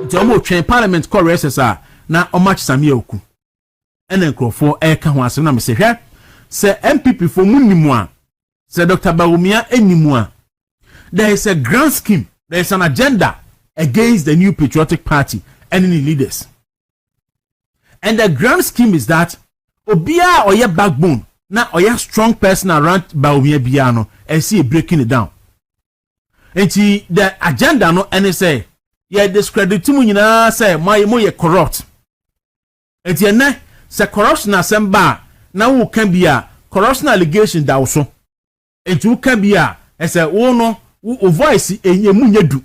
nti omo twen parliament call recess na omach samia oku ene nkrofo eka ho asem na me se hwe se NPP for munimu a se Dr. Bawumia enimu a there is a grand scheme, there is an agenda against the new patriotic party and any leaders, and the grand scheme is that obia oye backbone na oye strong person around Bawumia biano and see breaking it down. And the agenda no any say ye discredit to nyina say my mo ye corrupt. And ye say corruption asemba na wo can be a corruption allegation da so. And you can be a say wo no wo voice enye munyedu.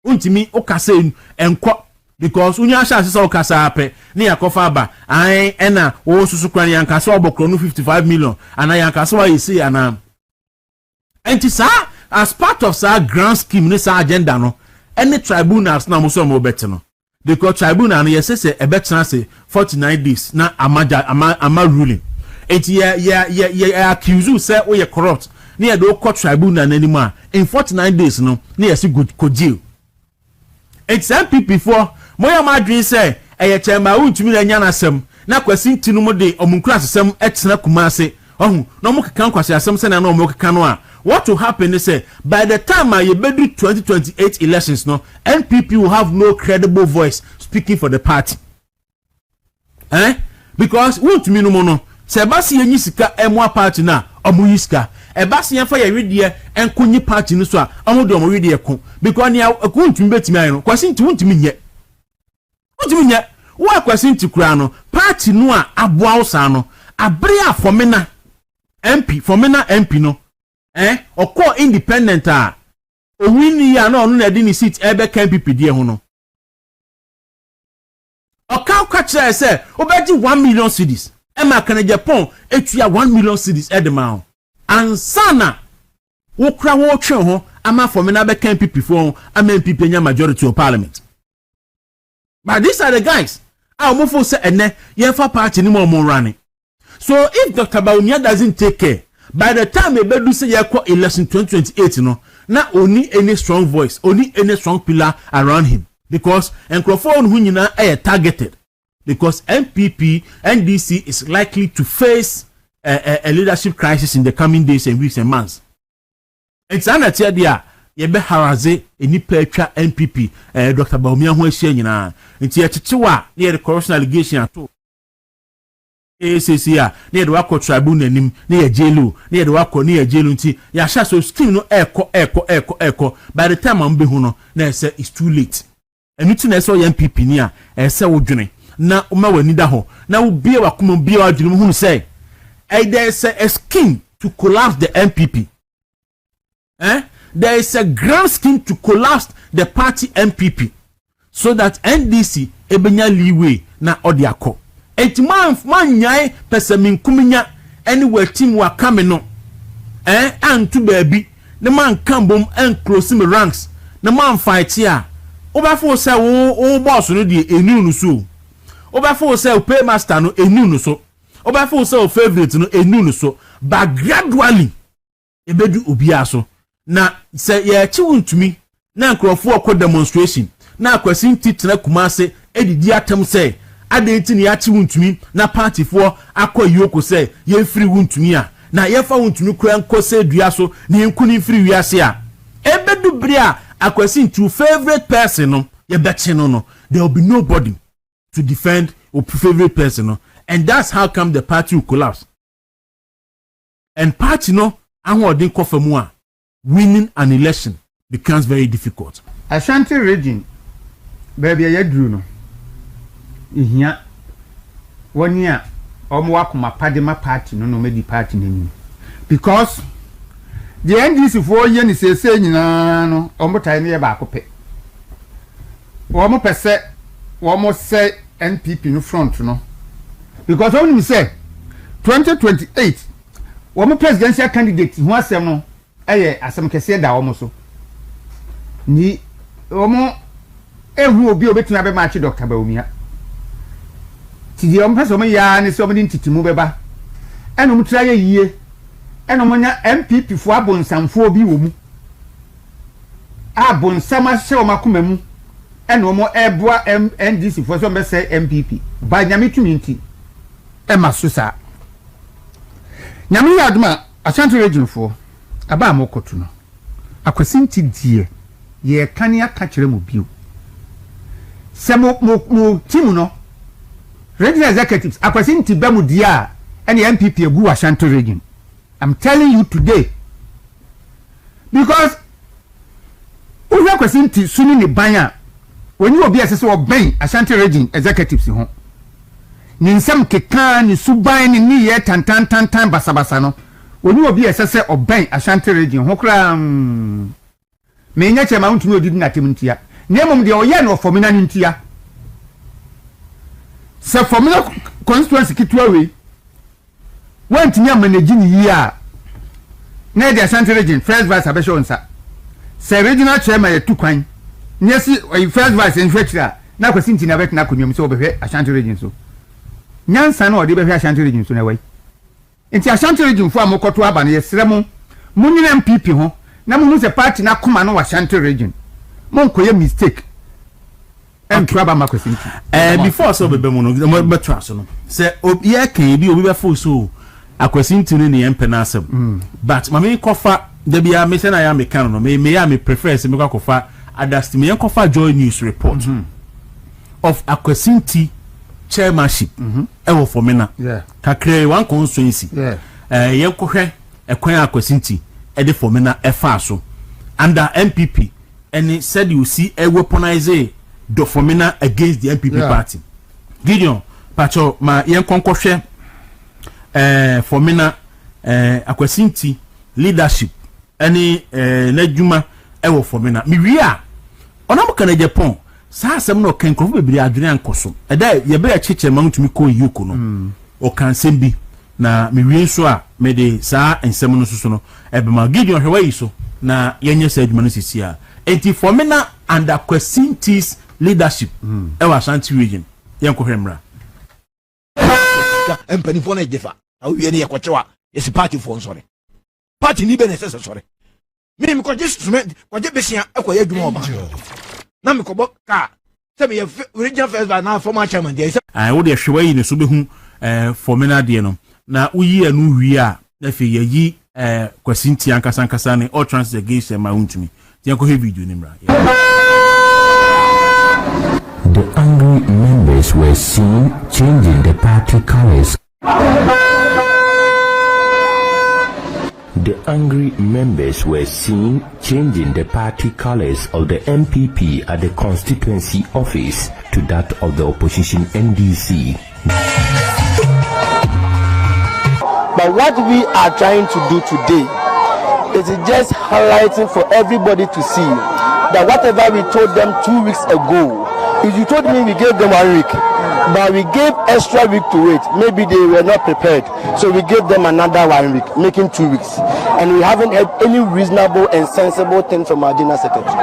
Untimi okase enko because unya sha se okasa ape na yakofa aba an ena wo susu kran yankasa obokro no 55 million ana yankasa wa yesi ana. Enti sa as part of sa grand scheme ni sa agenda no any tribunals na muso mo beti no because tribunal no yesi se ebetena se 49 days na ama ruling. Enti ya accuse say o ye corrupt na ye do court tribunal na anima in 49 days no na yesi go jail. It's NPP for moya madwin say eye chema untumi na nya nasem na kwasi ntinu mo de omunkura asem etena kumase ohun no mo keka kwasi asem se na no mo keka no a what will happen is say by the time you bedu 2028 elections no NPP will have no credible voice speaking for the party because untumi no mo no se basi yenyi sika emo party na omo yisika ebasi yan fa ye wedie enkonyi party no so a omo de omo wedie ko because ne akuntumi betimi ayi no kwasi nti untumi nye wo kwasi nti kura no party no a aboa usa no abre afomena MP no okọ independent a owini ya na onu na di ni seat ebe NPP die ho no oka kire say obeji 1 million cedis e ma kan Japan etua 1 million cedis edema ansana wo kura wo twe ho ama fomena be NPP fo ama NPP nya majority of parliament. But these are the guys our move say ene ye fa party ni mo running. So if Dr. Bawumia doesn't take care, by the time we do say yakwa election 2028 no na only any strong voice, only any strong pillar around him because enkrofo hu nyina targeted because NPP NDC is likely to face a leadership crisis in the coming days and weeks and months. It's anatia dia ye be haraze enipa atwa NPP Dr. Bawumia ho ahia nyina nti ye chechewa na ye corruption allegation ato ACC a na ye de wakọ tribunal nim na ye jailu na ye de wakọ na ye jailu nti ya sha so scheme no eko by the time am be hu no na say it's too late enuti na say NPP ni a say wodwene na uma wani da ho na wo bie wakoma bie wadwene hu say there is a scheme to collapse the NPP. There is a grand scheme to collapse the party NPP so that NDC ebenya leeway na odiako. Enti man nyai pesamin kuminya anywhere team wa kame no. Antu baby the man kambom and close me ranks. The man fight here. Obafo say wo boss no de enu no so. Obafo say paymaster no enu no so. Obafo say favorite no enu no so. But gradually ebedu obia so. Na se ye chiwuntumi na nkrofo akọ demonstration na akwasi ntitena kumase edidi atem se adenti ni achiwuntumi na party for akọ yoko se ye free wuntumi a na ye fa wuntumi kura nko se dua so na enkuni free wiase a ebedu bri a akwasi ntu favorite person no ye beche no there will be nobody to defend your favorite person no and that's how come the party will collapse and party no ahodin kofamu a winning an election becomes very difficult. Ashanti region, baby, I drew no. Ihia 1 year, Omwakuma Padima party, no medi party name. Because the NDC 4 years is saying, no, Omota near Bacope. One per se, almost say NPP no front, no. Because only say 2028, one presidential candidate, who was no. Asem kese da omo so ni omo ehu obi obetuna be match Dr. Bawumia ti di omo pese omo ya ni se omo ntitimu beba eno mutra ye yie eno monya MPP fo abonsamfo obi wo mu abonsama hye o makoma mu and no more eboa NDC for some say NPP by nyame tuminti e masusa nyame yadma Ashanti region for aba amokotu no akwasinti die ye kan ya ka kire mu bio se mo team no regional executives akwasinti ba mu die a and the NPP egu Ashanti region. I'm telling you today because we are question to suni ni banya when you be assessor of ben Ashanti region executives ho ni nsam keka ni suban ni ye tan basabasa no when you be assessor of ben Ashanti region ho kra me nya chema untumi odidi na temuntia nemom de oye no formina ntia se formina constituency kitwa we want me manage ni year na the Ashanti region first vice abesho nsa se regional chairman ya tukwan nyesi first vice en hwetira na kwasinti na betina konwam so obehwe Ashanti region so nyansa na ode behwe Ashanti region so na wai enti Ashanti region fo amokoto aba na yesre mu munyina NPP ho na mu se party na koma no Ashanti region monkoye mistake and traba makwasinti before so bebe mu no mo betra so no se ye kan bi obi be fo so akwasinti ni empenasem but mama kofa da bia me se na ya me kan no me ya me prefer se me kofa adast me kofa joy news report of akwasinti chairmanship ewo for me na kakre one constituency ye kohwe ekwan akwasinti e de for me na efa so under NPP and said you see a weaponize do for me na against the NPP party Gideon pacho ma ye konkohwe for me na akwasinti leadership any n'adwuma ewo for me na me wi a onam kana Japan sa asem no kan krofo bebiri adwene ankoso eda ye be ya cheche mantumi ko yuko no o kan sembi na me wi nso a me de sa ensem no soso no ebema Gideon hwe yi so na yenye sa adwuma no sisi a enti for me na under akwasinti's leadership ewa Ashanti region yenko hwemra empani for na jefa awie ne yakwachewa yesi party for nsore party ni be necessary sore me ko just ko je besia akoya adwuma oba na me ko boka se me regional first by na former chairman there wo de hwewa yi ne so behu formina de no na uyi anu wi a na fe yi kwasinti ankasa ne all trans against my untumi tie ko he video ni mra The angry members were seen changing the party colors. The angry members were seen changing the party colors of the NPP at the constituency office to that of the opposition NDC. But what we are trying to do today is just highlighting for everybody to see that whatever we told them 2 weeks ago, if you told me we gave them 1 week, but we gave extra week to wait, maybe they were not prepared, so we gave them another 1 week, making 2 weeks, and we haven't had any reasonable and sensible thing from our general secretary.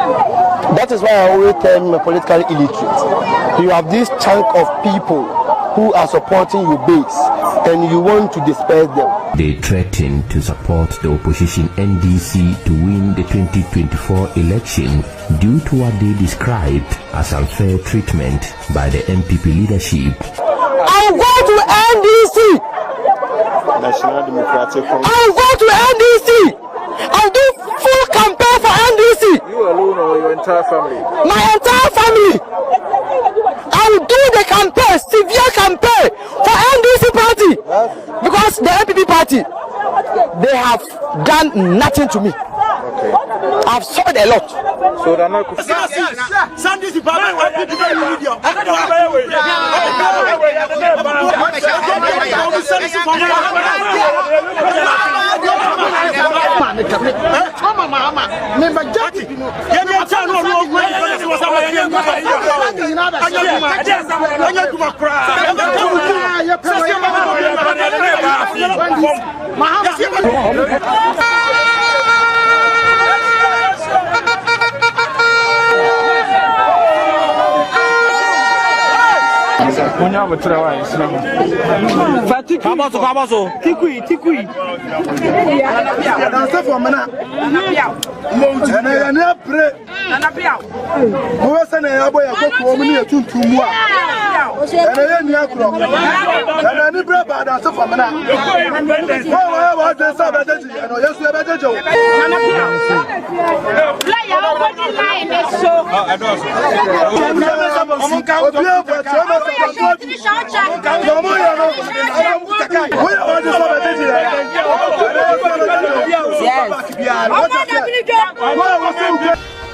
That is why I always tell them politically illiterate. You have this chunk of people who are supporting your base, and you want to disperse them. They threatened to support the opposition NDC to win the 2024 election due to what they described as unfair treatment by the NPP leadership. I'll go to NDC. National Democratic Congress. I'll go to NDC. I'll do full campaign for NDC. You alone or your entire family? My entire family. I will do the campaign, severe campaign for NDC party. Because the NPP party, they have done nothing to me. Okay. I've suffered a lot. So they're not. Munya betra wa Islam. Fatiki. Kabaso. Tikui. Danse for mena. Na na pre. Na bia. Mo se na ya boy akoko mo ne tuntum a. Na ya ni akro. Na ni bre ba danse for mena. Wa danse ba daji. No yesu e ba daji. Na bia. La ya o body line so. I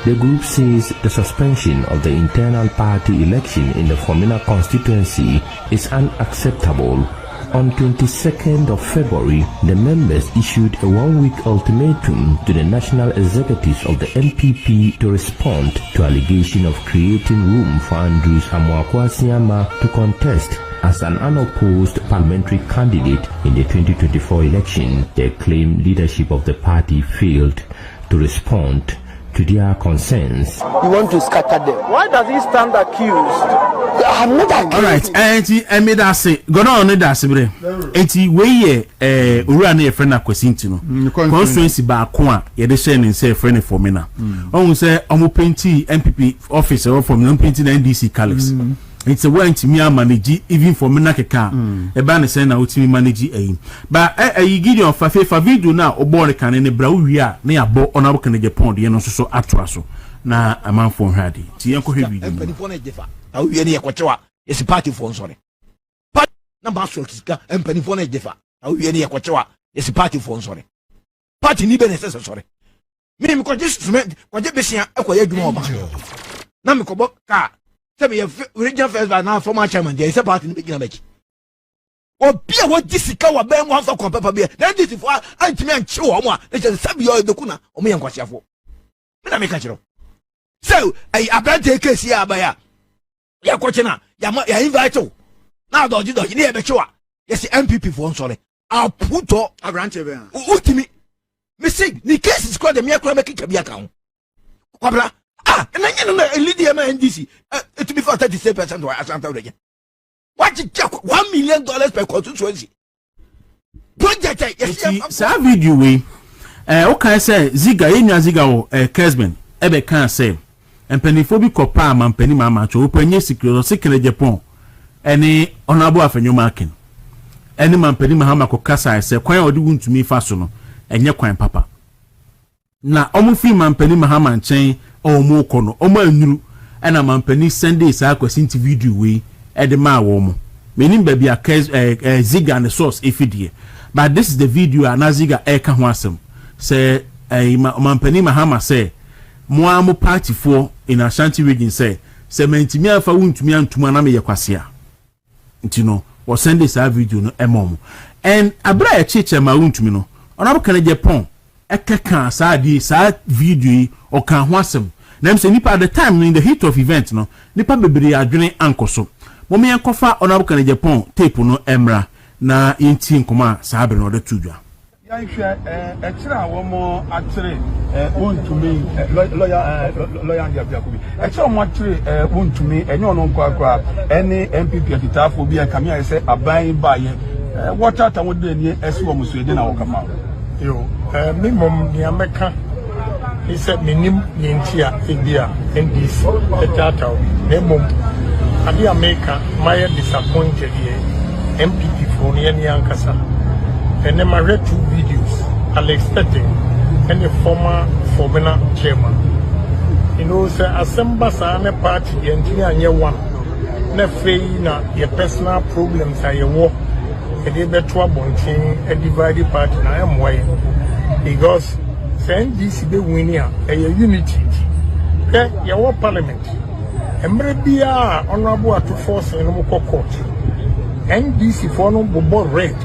The group says the suspension of the internal party election in the Fomena constituency is unacceptable. On 22nd of February, the members issued a one-week ultimatum to the national executives of the NPP to respond to allegation of creating room for Andrews Amoakwasiama to contest as an unopposed parliamentary candidate in the 2024 election. They claim leadership of the party failed to respond to their concerns. You want to scatter them. Why does he stand accused? I'm not accused. All right, I made that say, go on that say, enti we ura na friend na kwasinti no. Constituency ba ko a ye de share ni say friend for me na. On say omo penti NPP office or from penti na NDC colleagues. It's a way to me manage even for me na keka. E ba ne say na utimi manage But you give your fa video na obo kan ne bra wi a na yabo onabo kan je pond ye no so atoa so na amanfo hwade. Ti enko hwe video. Empanifo na jefa. Na wi ne yakwachewa. Yes party for nsore. Party na baso kika empanifo na jefa. Na wi ne yakwachewa. Yes party for nsore. Party ni be necessary sore. Me me kwaje instrument kwaje besia ekwaye adwuma oba. Na me kobo ka tell me regional first by now former chairman there is a party in the beginning. Obia what this ka ben one for papa bia. Then this for antimi anche wo mo a. They just sabi your dokuna o me yankwasiafo. Me na me ka kiro. So I abante case ya abaya. Ya kochena ya invite you. Na doji ne e be chewa. Yes NPP for sorry. I'll put abante be. Utimi. Me say ni case is called the me akra make kabia ka ho. Kwabra and then lead NDC to be for 37% or Ashanti again. What you check $1 million per constituency? Project yes, video we okay say Ziga enya Ziga o Kesben ebe kan say empenifobi kopa ma mpeni mama cho openye secret Japan ene honorable afenyo marking ene ma mpeni mahama ko kasa say kwan odi wuntumi fa so no enye kwan papa na omufi ma mpeni mahama nchen omo kono omo anuru ena mampani Sunday sa kwasinti video we edema wo mo menim ba bia Ziga and source efidie but this is the video anaziga eka ho asem say mampani mahama say mo party for in Ashanti region say mentimi afa wuntumi antuma na me yekwasea ntino wo Sunday sa video no emom and abra echeche ma wuntumi no onabo kan Japan ekeka sa di sa video o kan ho asem na mse nipa at the time in the heat of event no nipa bebere adwene ankoso mo me enkofa onabo kan Japan tape no emra na yenti nkoma sa abre no de tudwa ya hwe ekira wo mo atere wontumi lawyer and yakubi ekira mo atere wontumi enye ono nko akra ene NPP atitafo bi akame aye se aban baye water ta wode ni esi wo musuede na wo kama yo me mom ni ameka he said minim yentia ebia NDC etata me mom abi America my disappointed here MPP for ni ankasa and then I read 2 videos Alex Petting and the former chairman you know say assemble sana party engineer anye one na fei na your personal problems are your work and they better bonting a divided party na am why because NDC be winning a unity. Okay, your parliament. Emre bia honorable at force in Moko court. NDC for no board red.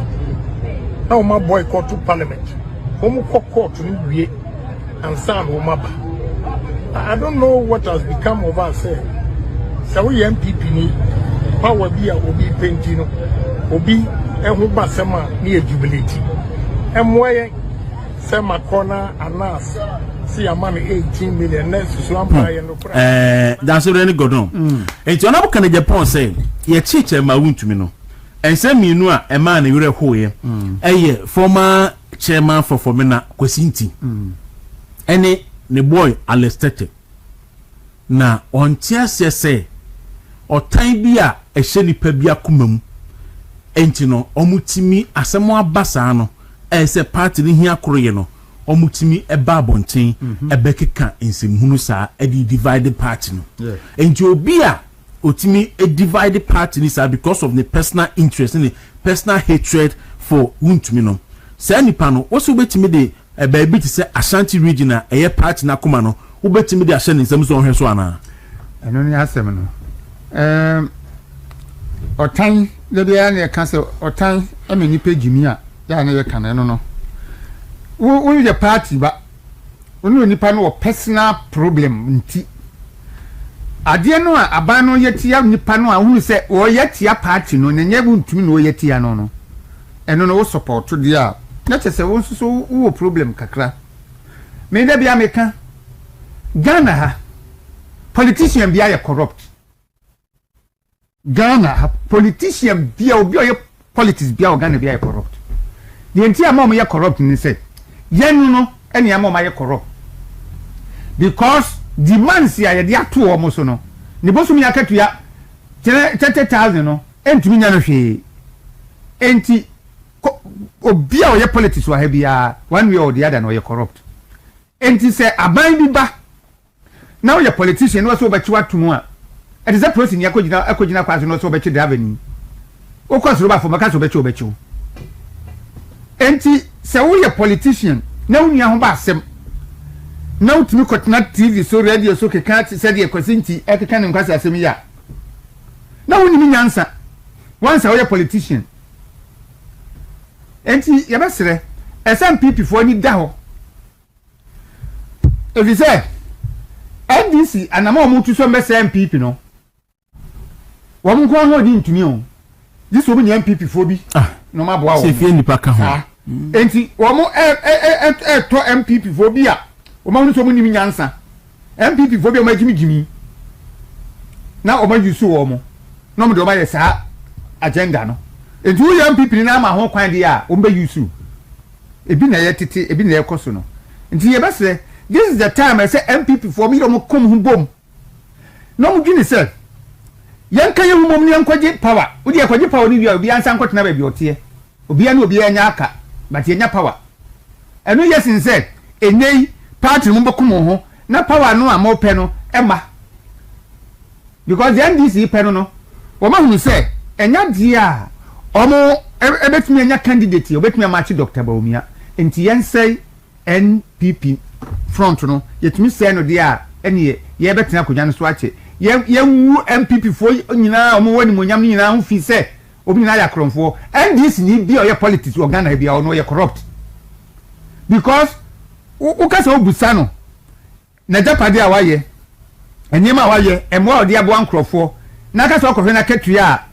Now my boycott to parliament. Moko court ni and sound Omaba. I don't know what has become of us. So we MPP ni power bia obi pentino obi ehu basema ni jubilate. Emwe Sema corner anas see a man 18 million next so am buy no that's already got on enti ona buka na Japan say ye chiche ma wuntumi no ense mienu a e ma na yure hoye former chairman for Formina Kwesinti ene ne boy Alestete na ontia se otan bi a ehye nipa bi akomam enti no omutimi asemo abasa no se party ni hia koroye no omutimi eba abonten ebekeka ensemhunu saa edi divided party no enti obi a otimi a divided party ni saa because of the personal interest and the personal hatred for wuntumi no saa nipa no woso betimi de baby ti say Ashanti region a eye party na koma no wo betimi de ahye nsem so hwe so ana eno ni asem no otan de bia na ka say otan ame nipa gimi a ya na ye kan eno no wo ye party ba onu nipa no personal problem nti ade no a aban no yetia nipa no a hu se wo yetia party no nenye bu ntumi no yetia no no eno no wo support to dia na chese wo so wo problem kakra me da bia meka Ghana ha politician bia ye corrupt Ghana ha politician bia obi o ye politics bia o Ghana bia ye corrupt the entire mom ye corrupt ni say yenu no ene amom ye corrupt because demands ya ye dia to omo so no ne bosu mi akatu ya 30,000 no entumi nya no hwe enti obi a oye politics wa ha bia one way or the other no ye corrupt enti say aban bi ba now your politician was so bechi watumu a it is a person yakogina kwaso no so bechi davani o kwaso ba for maka so bechi obechi enti say wo ye politician na unia ho ba asem na utumi kotna TV so radio so keka said ye kwasinti ekeka ne nkwasa asem ya na unimi nyansa once a politician enti ya basere NPP for ni da ho if you say NDC anama omutu so mbese NPP no wo mko ho di ntumi o this will be NPP for bi no ma boa wo se fie nipa ka ho enti wo mo to NPP for bi a wo ma no so mo nimi nyansa NPP for bi o ma gimi na o ma yusu wo mo no mo do ma yesa agenda no enti wo NPP ni na ma ho kwan dia a o mba yusu ebi na ye tete ebi na ye koso no enti ye bese this is the time I say NPP for me don't come home bom no mo dwini say yanka ye humom ni yankwaje power odi yakwaje power ni bia obi ansa nkotena ba bi otie obi anya obi anya aka but yenya power eno yes in say enei party mo bekom ho na power no am ope no ema because the NDC pe no wo ma hu say enya dia omo ebetumi anya candidate obetumi amachi Dr. Baumia enti yen say NPP front no yetumi say no dia ene ye betena kodwa no so ache ye wu NPP fo nyina omo wani monyam nyina hu fi say obi nyina ya kromfo NDC ni bi o ye politics organ bia o no ye corrupt because u ka so busa no na japade a waye enyema waye emwa odi abo ankrofo na ka so okofo na ketua a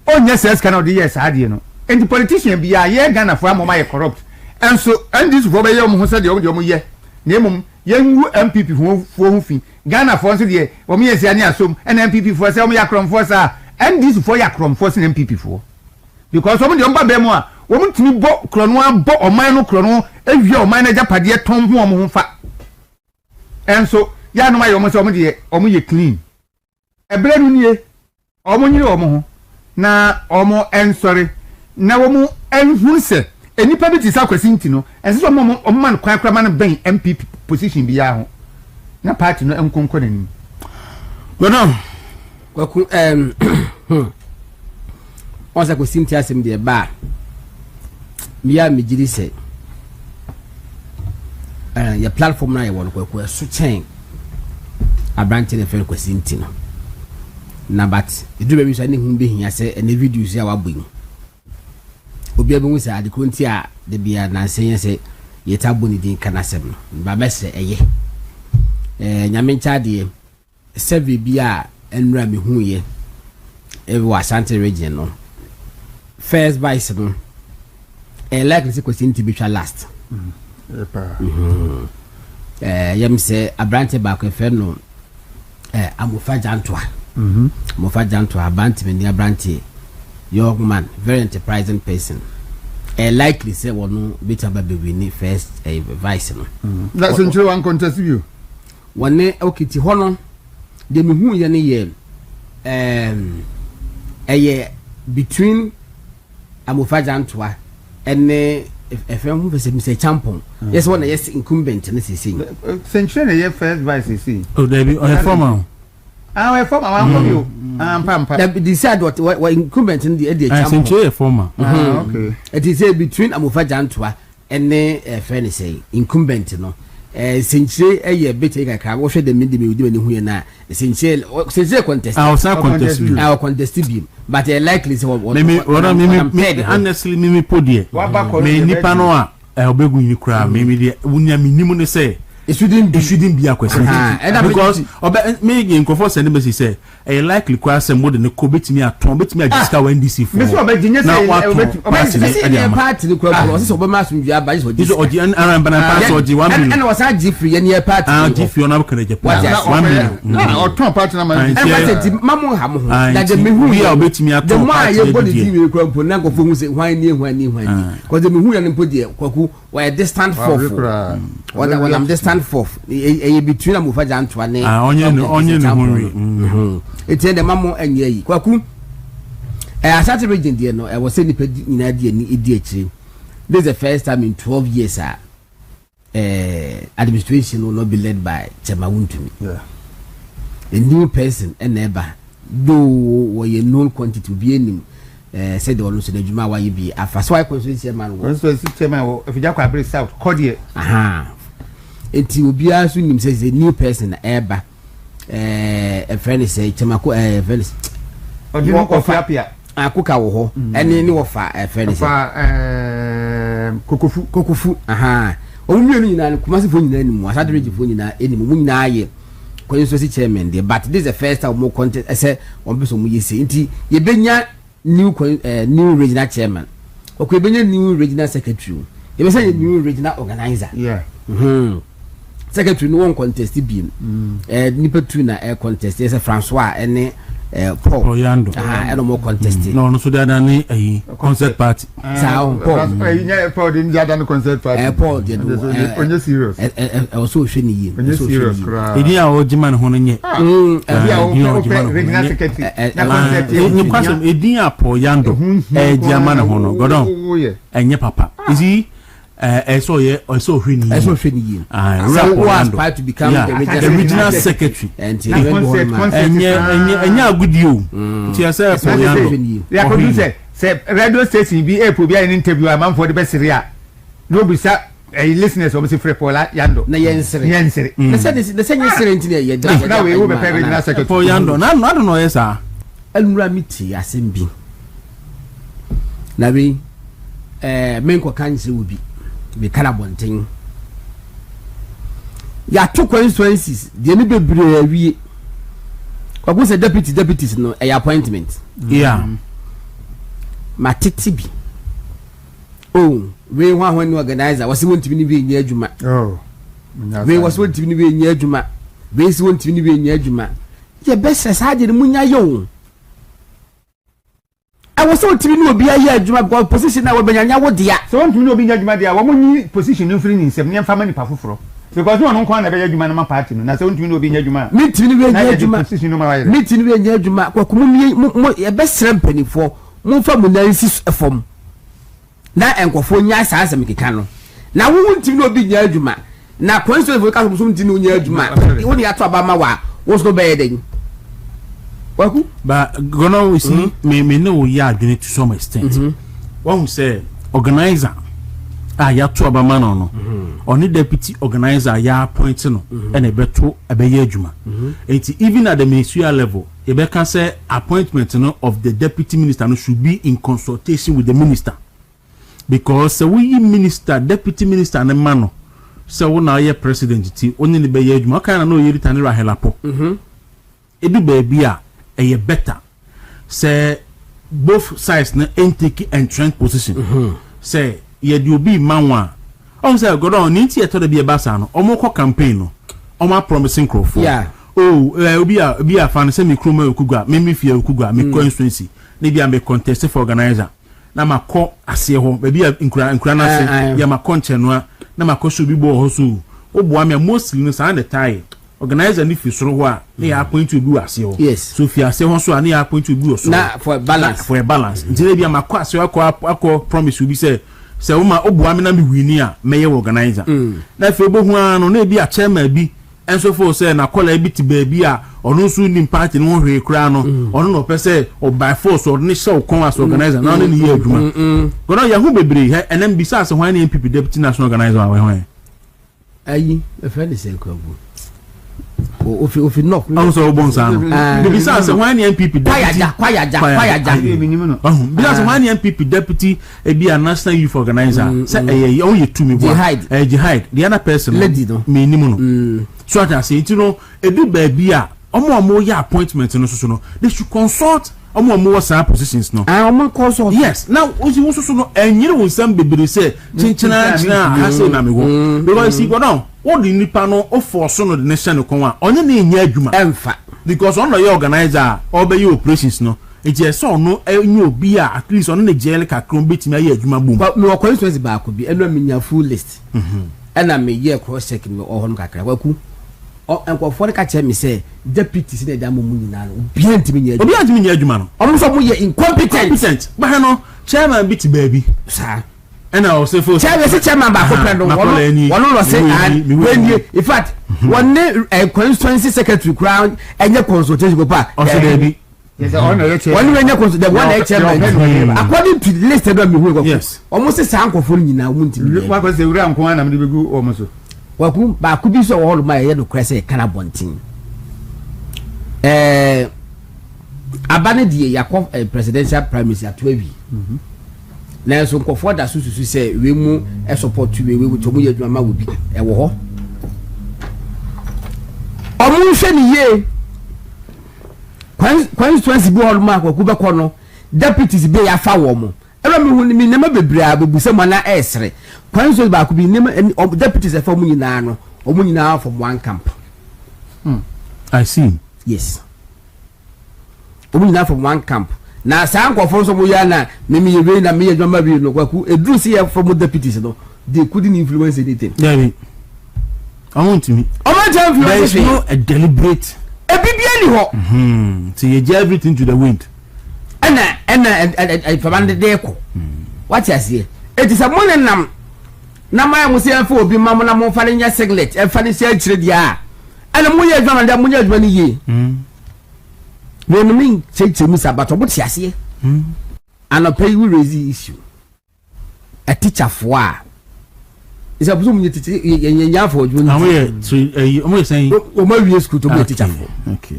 onye ses kana odi yes ade no enti politician bia ye Ghana fo amoma ye corrupt enso NDC fo be ye omo ho se de omo ye na emum yenwu NPP fo hu fi Ghana fo nso de omo ye sia ne asom na NPP fo se omo ya kromfo sa NDC fo ya kromfo se NPP fo because omo de omo ba be mu a omo timi bo krono abo oman no krono ewie oman na japade ton ho omo ho fa enso ya no ma ye omo se omo de omo ye clean ebre nu nie omo nyire omo ho na omo ensori na omo enhunse enipa bi ti sa kwasinti no enso omo man kwan kra man ben NPP position bi ya ho na party no enkonko nani no kwaku onsa kwasinti asem de ba miya mejiri se ya platform na ye won kwaku so chen abranche ne fe kwasinti no na but edu be mi so ne hu be hia se ene videos ya wabun obi abu se ade konti a de bia na senye se yetabo ni din kana sem no ba bese eye nyame nchade serve bia enra me hu ye wa Ashanti region no first vice no like se question to be last yam say abrante back efe no amofa jantoa amofa jantoa abrante me ni abrante young man very enterprising person likely say one bit about be win first vice no that's in one contest view one okay ti hono de me hu ye ne ye between amofa jantoa ene FM who say Mr. Champon. Yes, one yes incumbent and this is Century ye first vice see. Oh, there be a former. I former one for you. Pampa. That decide what incumbent in the Century former. Okay. It is between Amofa Jantoa and ne friend say incumbent no. Century a year better like what should the midday do any na Century contest. Our contest beam. But likely say what honestly me podie. Me nipa no a obegu ni kra me de wunya minimu ne say it shouldn't be a question because me nkofo send me say likely kwa say more than ko betimi aton betimi agiska NDC for me so obeginya say party the kwa so obama asumdua abaje so this oji aran bana pass oji 1 million and was a gifree any party gifree ona kana je pass 1 million na oton party na man mamu ha mo that the me hu ya obetimi aton the more you body TV kwa mpo na nkofo hu say hwan ni because the me hu ya mpo de kwaku we distant for when I'm distant forth between Amofa Jantoa ne onye no hurry it's the mamo enye yi kwaku Ashanti region there no was say nipa nyina de ni edi akire. This is the first time in 12 years administration will not be led by Chemawuntumi. A new person and neighbor though we known quantity be any said the one so the juma why be afa so I constituency chairman was chairman if you just abri south cordier enti obi aso nim say a new person eba a friend say Chemako Venice odino ofapia akuka wo ho ene ni wo fa friend say kokofu omumienu nyina kumasi fo nyina ni mu Ashanti region fo nyina eni mu nyina aye constituency chairman there but this is the first time mo contest say on be so mu yesi enti ye benya new regional chairman okwe benya new regional secretary ye be say new regional organizer secretary no one contest bi nipa tu na contest yes Francois ene Paul Yando eno mo contest no so da ni concert party Paul Paul din da no concert party Paul dey onye serious also hwe ni yi onye serious idi a o jima ho no nye regional secretary na concert ni kwasem idi a Paul Yando jama na ho no godon enye papa isi so hwe ni yi so was part to become the regional secretary and enya agudio ti say Paul Yando ya producer say radio station bi epo bi an interview am for the best area no be say listeners of Mr. Paul Yando na yensere the say yensere nti ye na we be regional secretary Paul Yando na I don't know yes alura miti asembi na we menko kanse obi be Calabontin. Ya two constituencies, the any bebre awie. Kwa go say deputies no a appointment. Yeah. Matiti bi. Oh, we wan when organizer was want to be ni nya adwuma. Oh. We was want to be ni nya adwuma. We want to be ni nya adwuma. Ye best say de munya yo. I was so to be no be a year because position na we benya wo dia so want to no be judgment dia wo monyi position no free nsem ne family pa foforo because no no kwa na be judgment na party no na so want to no be judgment meeting ni be judgment position no ma wa meeting ni be judgment kwa kumu ye be srem panifo mo fa mu nansi efom na enkofo nya sa asem keka no na wo want to no be judgment na kwanso efo ka so ntini nya judgment wo ni ato abama wa wo so be yeden waku but gonna we see me know ya adwene to some extent one say organizer ya to abama no oni deputy organizer ya appoint no and e beto ebeye adwuma enti even at the ministerial level e be can say appointment no of the deputy minister no should be in consultation with the minister because we minister deputy minister na man no say we na ye president ti oni ne beye adwuma kan na no ye ritane rahelapo edu baby a a better say both sides na intake and trend position say ye do be manwa On say go on nti eto de be basa no omo ko campaign no omo promising crop for obi a fan say me kroma okugwa me fie okugwa me constituency na bia me contest for organizer na makọ ase ho be bia nkura na ase ya makọ nche no na makọ so bi bo ho so oboa me mostly no san the tie organizer ni fi soro ho a na ya appoint to bi ase ho so fi ase ho so a na ya appoint to bi so na for balance nti bia makọ ase akọ promise bi say se wo ma oboa me na me wini a me ye organizer na fi obohu ano na bia chairman bi enso for say na call bi ti ba bi a onu so nim party no hwe kra no onu no pese o by force or ni show kon as organizer na ni ye adwuma gono ya hu bebre he enem bi sa se hwan ni NPP deputy national organizer wa hwan ayi e fe ni se kwabu ofi no also obon sa no bi sa se hwan ni NPP deputy kwayaja bi sa se hwan ni NPP deputy e bi a national youth organizer say e o ye tumi bo jihad the other person lady no me ni mu no so that say you know edu ba bi a omo ya appointment no so no they should consult omo was positions no omo consult yes now osi so no enyire won sam bebere say chinchina ha say na me go because see go down what the nipa no o force no the nation ko a onye na enya adwuma emfa because on your organizer obey operations no eje so no enye obi a at least on na jele ka kron betimi aye adwuma bom me o constituency ba ko bi eno menya full list ena me ye cross check me o hono kakra waku enkofo de ka che me say deputy si da mo nyina no obi antimi nya adwuma no omo so mo ye incompetent ba no chairman bit baby sa ena o se fo chairman ba ko prendo wono no say when in fact one constituency secretary crown enye consultation go pa o se baby yes on one when the one chairman according to the list that me hu yes omo se sa ankofo nyina wo ntimi wa ko se wura nko na me begu omo so waku ba ku bi so wo holo ma ye no krese kana bontin abane die yakọ presidential primacy atwawi na so nkofo da sususu se we mu support we to mu ye adwuma ma wo bi wo ho omu hwe ni ye constituency bi holo ma ku be kono deputies be ya fa wo mu ero mi hu ni nema bebra bebusa mo na esre constituency ba ku bi nema deputies e fa mu nyina no omu nyina from one camp I see yes omu nyina from one camp na sa nkofo so mo ya na me ye na me ye dwama bi no kwaku edru si ye from deputies no they couldn't influence anything yeah I want to me there is no a deliberate e bibia ni ho so you get everything to the wind and famande de ko what you say it is a morning nam na ma mo se fa obi ma mo na mo fa nya siglet e fa ni se akire dia ana mo ye adwa na mo ye adwa ni ye we no min cheche mi sabato bo ti ase ana pay we raise issue a teacher for is a buzum teacher nya for adwa ni mo saying o ma we school to be teacher for okay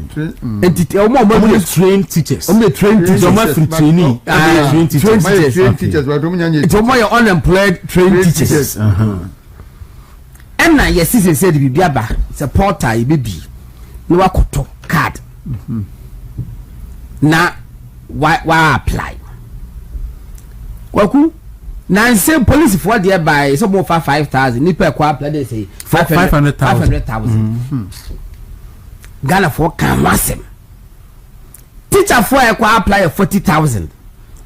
entity o ma train teachers o ma train teachers o ma free training train teachers but o mo nya it o ma unemployed train teachers na yes is said bibia ba supporter e bibi no wakoto card na wa apply kwaku na say police for there by some of 5,000 nipa kwa apply they say 500,000 Ghana for can wasem teacher for kwa apply 40,000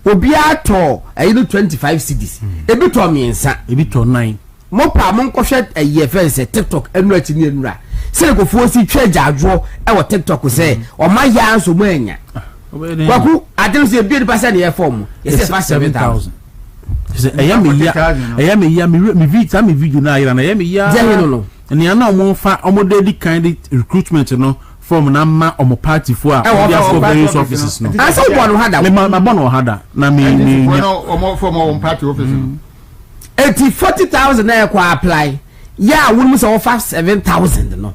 obi ato 25 cedis ebi to miensa ebi to 9 mo pa mo nkɔhwɛ ɛyɛ fɛn sɛ TikTok enu akyi ni enura sɛ ko fo si twɛ gyaadwo ɛwɔ TikTok sɛ ɔma ya nso mo anya kwaku adem sɛ bi nipa sɛ ne yɛ form yɛ sɛ 7,000 sɛ ɛyɛ me ya me video na ayira na ɛyɛ me ya no ne ana ɔmo fa ɔmo de kind recruitment no form na ma ɔmo party fo a dia for various offices no asa bo no hada me ma bo no hada na me ɔmo form ɔmo party office 40,000 na kwa apply ya wonu so offer 7,000 no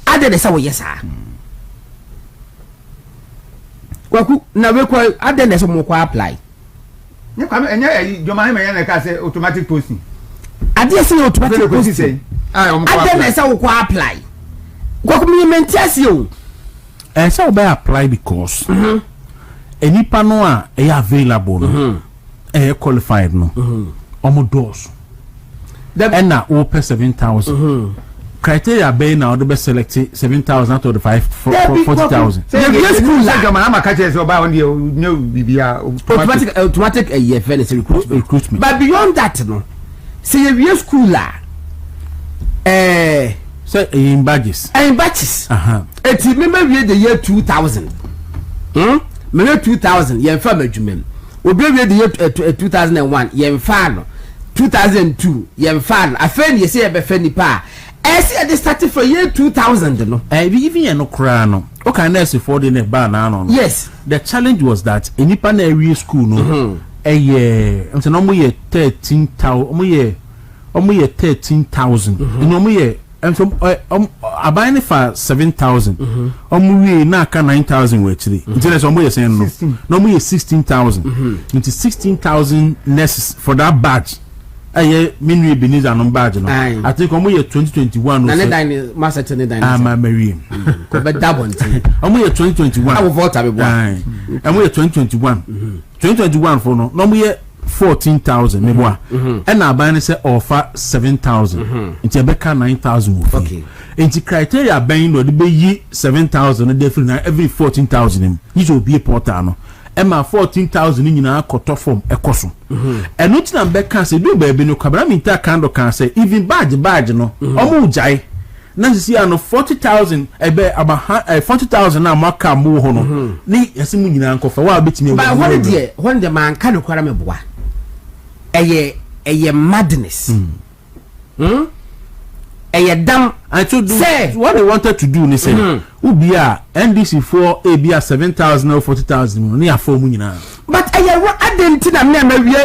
ade de say wo yes ah kwaku na we kwa ade de say mo kwa apply ne kwa enye joma me na ka say automatic posting ade say automatic posting ade de say wo kwa apply kwaku me mentiasi o say wo be apply because enipa no a available no qualified no omo doors and now open 7,000. Criteria bay now the best select 7,000 out of the 40,000. Yes, school like Mama catches about no automatic a year recruitment. But beyond that, no, say a school say in badges. In batches. It's remember we the year 2000. Maybe 2000, year farmer jumen. We be the year 2001, year farm. 2002, year farm. A friend you say a befriendly pa. I see they started for year 2000, no. Even no crano. Okay, I see for the bar now. Yes. The challenge was that in Nippon area school, no, a year, I'm saying, almost 13,000, almost 13,000. No, year, and from I buy for 7,000. We now 9,000 actually. Until almost saying no, no, we 16,000. It is 16,000 nurses for that badge. Minui Beniza on badge. I think I'm 2021. Master I'm Mary. But that one, I'm 2021. I will vote. I'm 2021. 2021 for no we 14,000 maybe. And our banner say offer 7,000. It's a better 9,000. Okay. Into criteria buying no the be 7,000 every 14,000. You should be a portano. Emma 14,000 in our cut form a cosum. And not in back can say do baby no cabramita candle can say even badge no omu jai. Nancy no 40,000 about 40,000 now maka mu hono. Ni yasimu in uncle for what bit me. But what dear when the man can acquire me boy. A ye madness. A damn I told you what they wanted to do. They said, Ubia NDC for ABA 7,000 or 40,000 near 4 million. But I didn't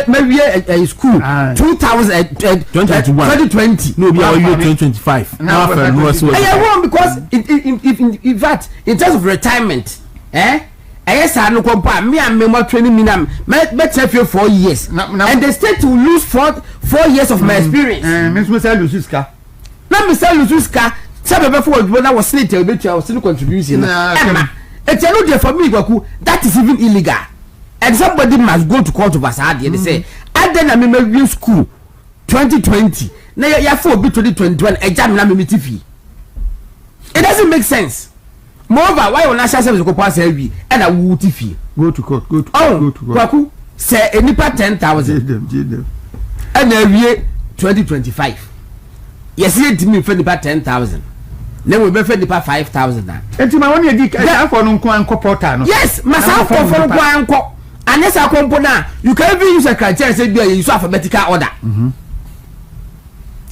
maybe a school 2020. No, we are 2025. Now, I won because in fact, in terms of retirement, yes, I no compare me and me 20 minutes. Better for 4 years, and the state will lose 4 years of my experience. Let me say Luzuska, some before when I was slate a bit of still contribution. It's a lot for me, Goku. That is even illegal. And somebody must go to court of Asadi. They say, I then I'm in school 2020. Now you have 4 bit 2021 exam fee. It doesn't make sense. Moreover, why on national service go pass heavy and a woody fee? Go to court. Go to Goku say any part 10,000. And every 2025. Yes, he did me for the 10,000. Then we be for the 5,000. And to my one year, for no portal. Yes, myself for Quanco. Unless I come now, you can even use a criteria say you use alphabetical order.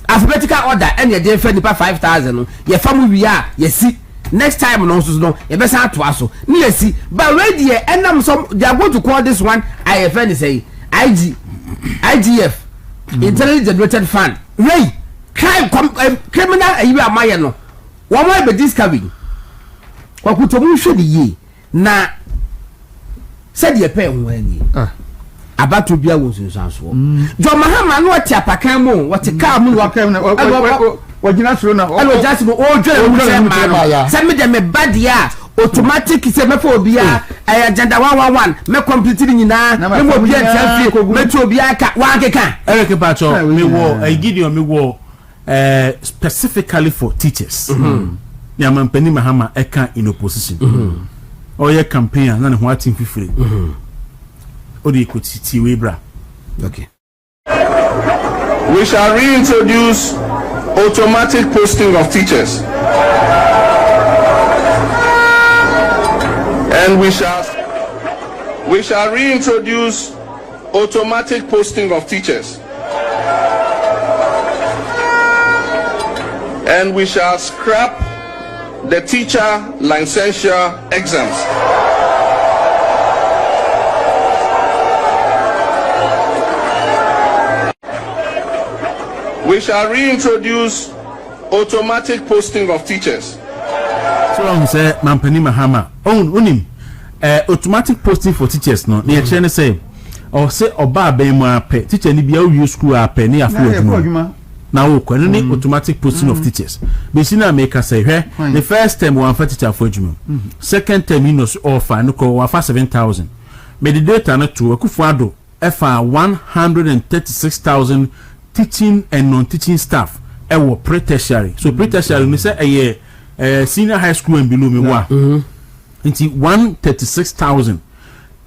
Alphabetical order, and you're there for the 5,000. Your family we are, you see. Next time, no, you better to us. You see, but ready, and I'm some. They are going to call this one IFN say IGF, Internally Generated Fund. Ray. Criminal you are my no. One more be discovery. What could you show the ye? Na said your pen when about to be a was in Sanso. John Mahama, what Tiapa mo, what a car moon, what you not run out. Just all send me them a bad year. Automatic is a mephobia. I agenda 111. Me completing in now. Me mo be a metro be a cat. Eric Pacho, me war. I give you me war. Specifically for teachers. Yaman Penny Mahama Eka in opposition. Or your campaign and what in free. Or you could see Webra. Okay. We shall reintroduce automatic posting of teachers. And we shall reintroduce automatic posting of teachers. And we shall scrap the teacher licensure exams. We shall reintroduce automatic posting of teachers. So long say Mampeni Mahama. Unim automatic posting for teachers no. The chain say or say oba be mo pe teacher ni bia use school ape ni afu. Now, when automatic posting of teachers, Bissina make us say, the first term one for teacher for Jum, second term minus offer no call 7,000. Made the data not to a Kufuado FR 136,300 teaching and non-teaching staff pre-tertiary. So pre-tertiary we say senior high school and below me into 136,000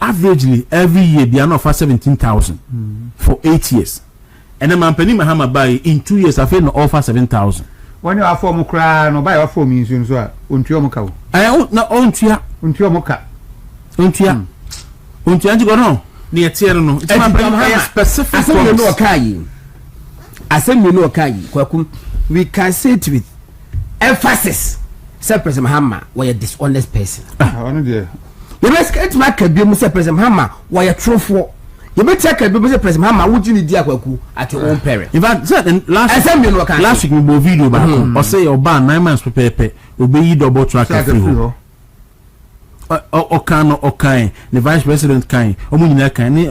averagely every year. They are offer 17,000 for 8 years, and then Mampeni Mahama buy in 2 years. I feel no offer 7,000. When you are for cry no buy offer means you so untuo muka. I don't know untua you go no near tier no. It's specific. I say you know kai. Kwakum, we can say it with emphasis. Say President Mahama was a dishonest person. You must get my cabin, Mr. President Mahama, why a true for. You may take a President Mahama, would you need Diakwaku at your own parent? In fact, last week we will video back or say your ban 9 months per paper will be double track. Okay, the vice president kind.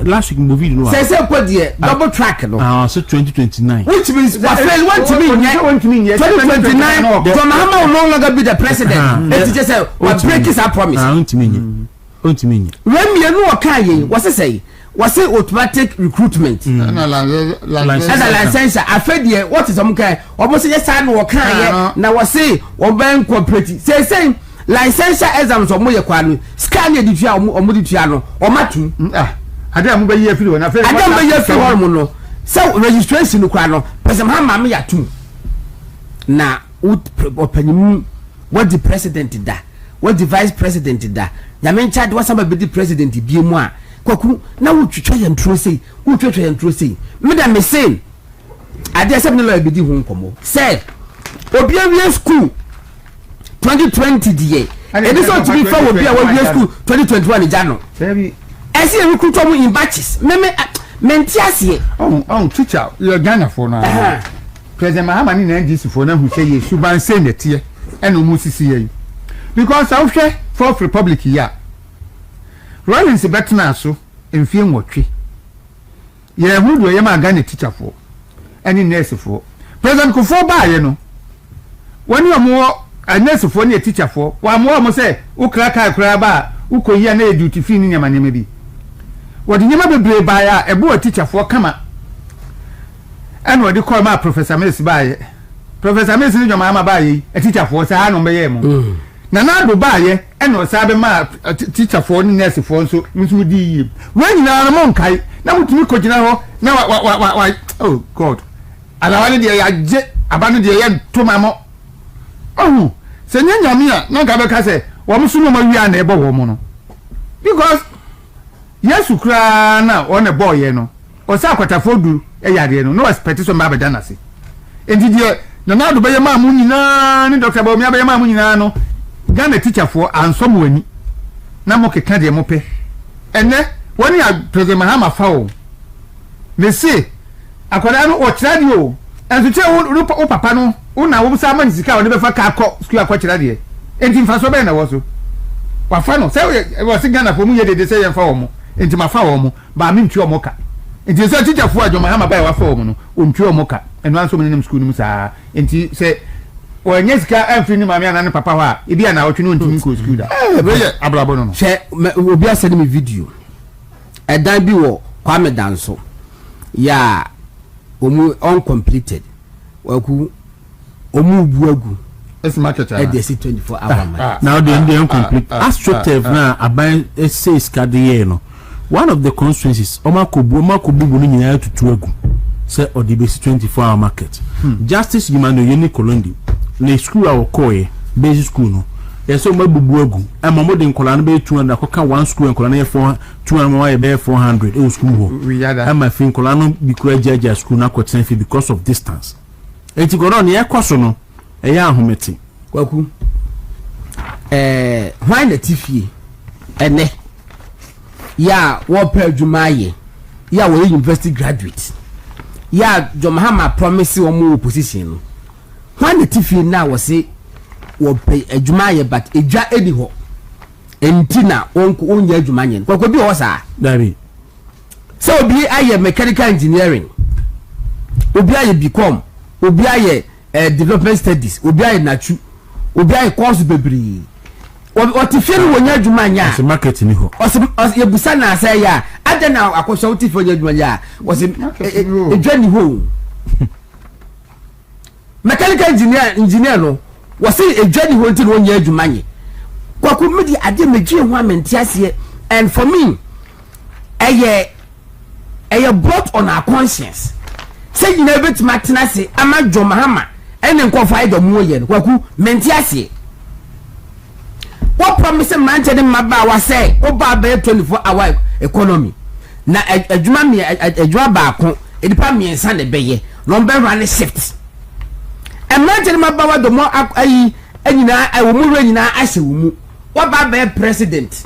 Last week movie no. Say put the double track no. So 2029. Which means what to mean 2029. From Mahama will no longer be the president. Let's just say what break is our promise. When me no okay, what's it say? Was it automatic recruitment? And a license. I fed ye what is okay. Almost yes I no okay. Now was say or bank cooperative. Say license exams or moye kwanu scan ye ditua o mo ditua no o matu ade am ba ye firi wona fe ade am ba ye firi wona no so registration no kwa no person ha ma me yatum na opanimu what the president da what the vice president da ya men charge what some be the president bi mu a kwaku na wo twetwa ye ntro sei me da me say ade asem no la be di hu nkomo say obi awie school 2020 die e bi so to be for obi a we school 2021 jano baby I see recruit them in batches me mentiasie teacher you Ghana for now President Mahama ni NDC for na hu say ye suban say na tie e no mu sisi ye because I hwe Fourth Republic ya Rollins betna so emfie nwotwe ye hu do ye ma Ghana teacher for any nurse for President Kufo ba ye no woni omo a nurse for ni teacher for wa mo say ukra kai kra ba ukoyi na duty fee ni nyama nyama bi wodi nyama bebre ba ya ebo teacher for kama and wodi call ma Professor Messi ba ye Professor Messi ni nyama ma ba ye a teacher for say no be ye mo na na do ba ye and o sabe ma teacher for ni nurse for so musu di yi when na mo nkai na mutumi ko gina ho na wa oh god ala wale de ya je abanu de ye to mamo oh se nyanyame a na ga be ka se wo musu no ma wi ana e bo wo mo no because yesu kra na o ne boy ye no o sa kwatafo du e yare no no expect so ma be dana se enti de na do be ye ma mu nyina ni Dr. Bawumia be ye ma mu nyina no Ghana teacher for ansom wani na mo keka de mo pe ene woni a President Mahama fawo me se akwada no o kira de o enso che o papa no una wo sa man sika o ne be fa ka akọ school akọ kira de enti mfa so be na wo so wa fa no se wo se Ghana for mu ye de se ye fa wo mo enti ma fa wo mo ba mi ntwi o mo ka enti se teacher for ajo Mahama ba wa fa wo mo no o ntwi o mo ka eno anso me nem school nim sa enti se o nyesika amfiri ni mama na ne papa wa e bia na otwe no ntimi ko school da be ye abrabo no she obi asede me video edan bi wo Kwame Danso ya omu uncompleted waku omu buagu market at the 24 hour man now the incomplete astroturf na aban says kadiye no one of the constituencies omakobu no nyina tutu agu say odibesi 24 hour market justice Yimano Yeni Kolondi le school our koye basic school no yeso mabubu agu amamo de nkola no be 200 akoka one school nkola na ye 200 be 400 e school ho ama fi nkola no bikura jaja school na kwetena fi because of distance enti goro na ye kwaso no e ya ahometi kwaku why na tifie ene ya wo pa adwumaye ya wo university graduate ya Mahama promise wo mo opposition no why na tifie na wo se wo pay adwumaye but edwa edi ho enti na onye adwumaye kwaku bi ho sa dabi so obi aye mechanical engineering obi aye become obi aye development studies obi aye nachu obi aye course bebri o ti fie no wonya adwumanya se market ni ho o se yebusa na say ya ade na akosho ti fie wonya adwumanya o se edwa ni ho mechanical engineer no was say a journey wanted 1 year to money kwaku me di ade medwe ho amentiase and for me a brought on our conscience say you never to matinase ama jomahama ene nkofa do mo ye kwaku mentiase what promise man tell them maba wa say oba be 24-hour economy na adwuma ba ko edipa miensa ne beye no be run shift e man tell them maba wa do mo ayi anyina e wo mu anyina ahye wo mu what ba be president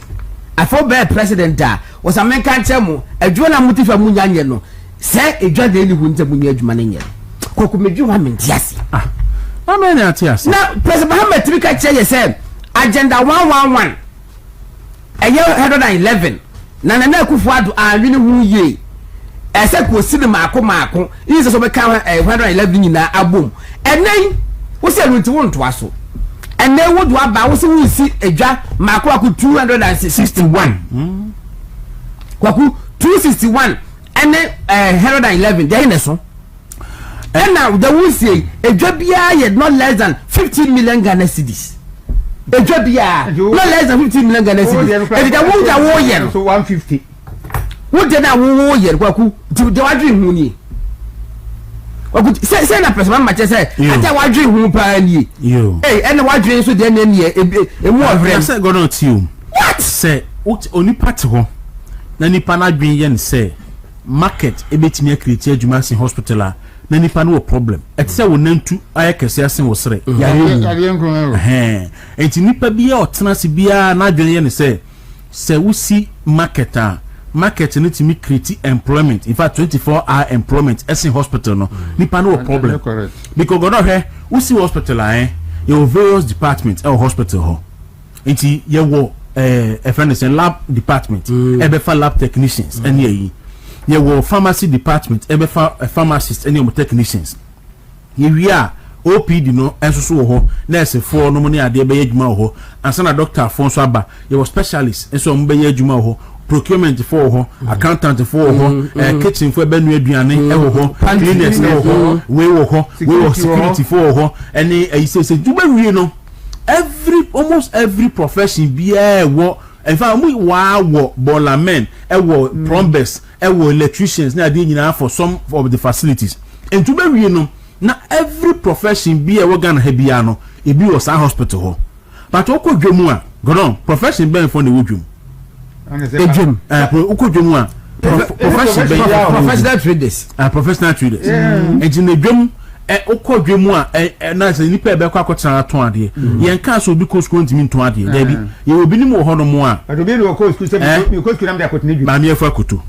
afọ be president da was American chemu adwuma na mutifa mu nyanye no say edwa de ni hu nta mu nya adwuma ne nye koku medwu wa mentiase amen atiase na president Muhammad Tibika che say agenda 111 111 na Akufo-Addo anwene hu ye ese ko sidi maako yi so be kan 111 nyina abom enen wo se runti wo nto aso enen wo do aba wo se wo si edwa maako 261 kwaku 261 ene 111 dey ne so and now the wo see edwa bia ye not less than 15 million Ghana cedis Ethiopia no less than 15 million Ghana cedis. If the wood are warrior, so 150. Would then a warrior, Kwaku, to the dream money. Say that person, much as I what dream who pioneer you. Hey, and what dreams with them in a more friends. I got not you. What say? What only part of Nani Pana Green say market a bit near Creatia Jumasin Hospital. Na nipa no problem etse wo nantu ayekese asen wo sere enti nipa bia otenase bia na adwene ye ne se wo si market no timi create employment in fact 24-hour employment asen hospital no nipa no problem because go no he wo si hospital your various departments hospital ho enti ye wo friend lab department be for lab technicians ene yi ye wo pharmacy department ebe pharmacist any technicians ye wia OPD no enso wo ho nurse for no money ade be adwuma wo ho ansa na doctor for so aba ye wo specialist enso mo be adwuma wo ho procurement for ho accountant for ho kitchen for be nu aduane wo ho cleaners wo ho we wo security for ho any say juba wie no almost every profession be wo in fact we wo bola men wo plumbers wo electricians na dey nyina for some of the facilities and to be we no na every profession be e wo Ghana ha bia no e bi wo sa hospital ho but okọ dwemu a godon profession ben for na wodwum edwum okọ a profession ben professional traders professional traders and in edwum okọ dwemu a na se nipa be kwa akotana ton ade yen kan so bi ko school ntimi ton ade da bi ye obi ni mo ho no mo a obi ni ko school se mi ko school am da akotana dwum ba mi efa koto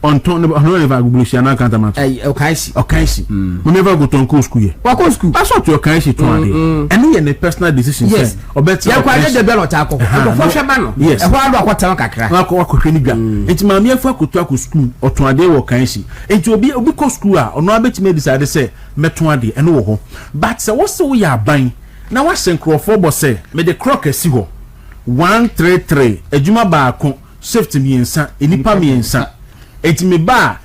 on ton no never go share na kanta mat okaisi mo never go ton ko school ye wa ko school aso to okaisi ton ade ene ye ne personal decision say obeti ya kwa de belo ta akoko fo hwe ba no e ho ado akota kakra wa ko hwe ni dwa enti ma mi efa koto akọ school oton ade wo okaisi enti obi ko school a ono abeti me decide say meton ade ene wo ho but say wo se wo ya ban na wa senkrofo bo say me de crock asi ho 133 adwuma ba ko shift miensa enipa miensa eti me ba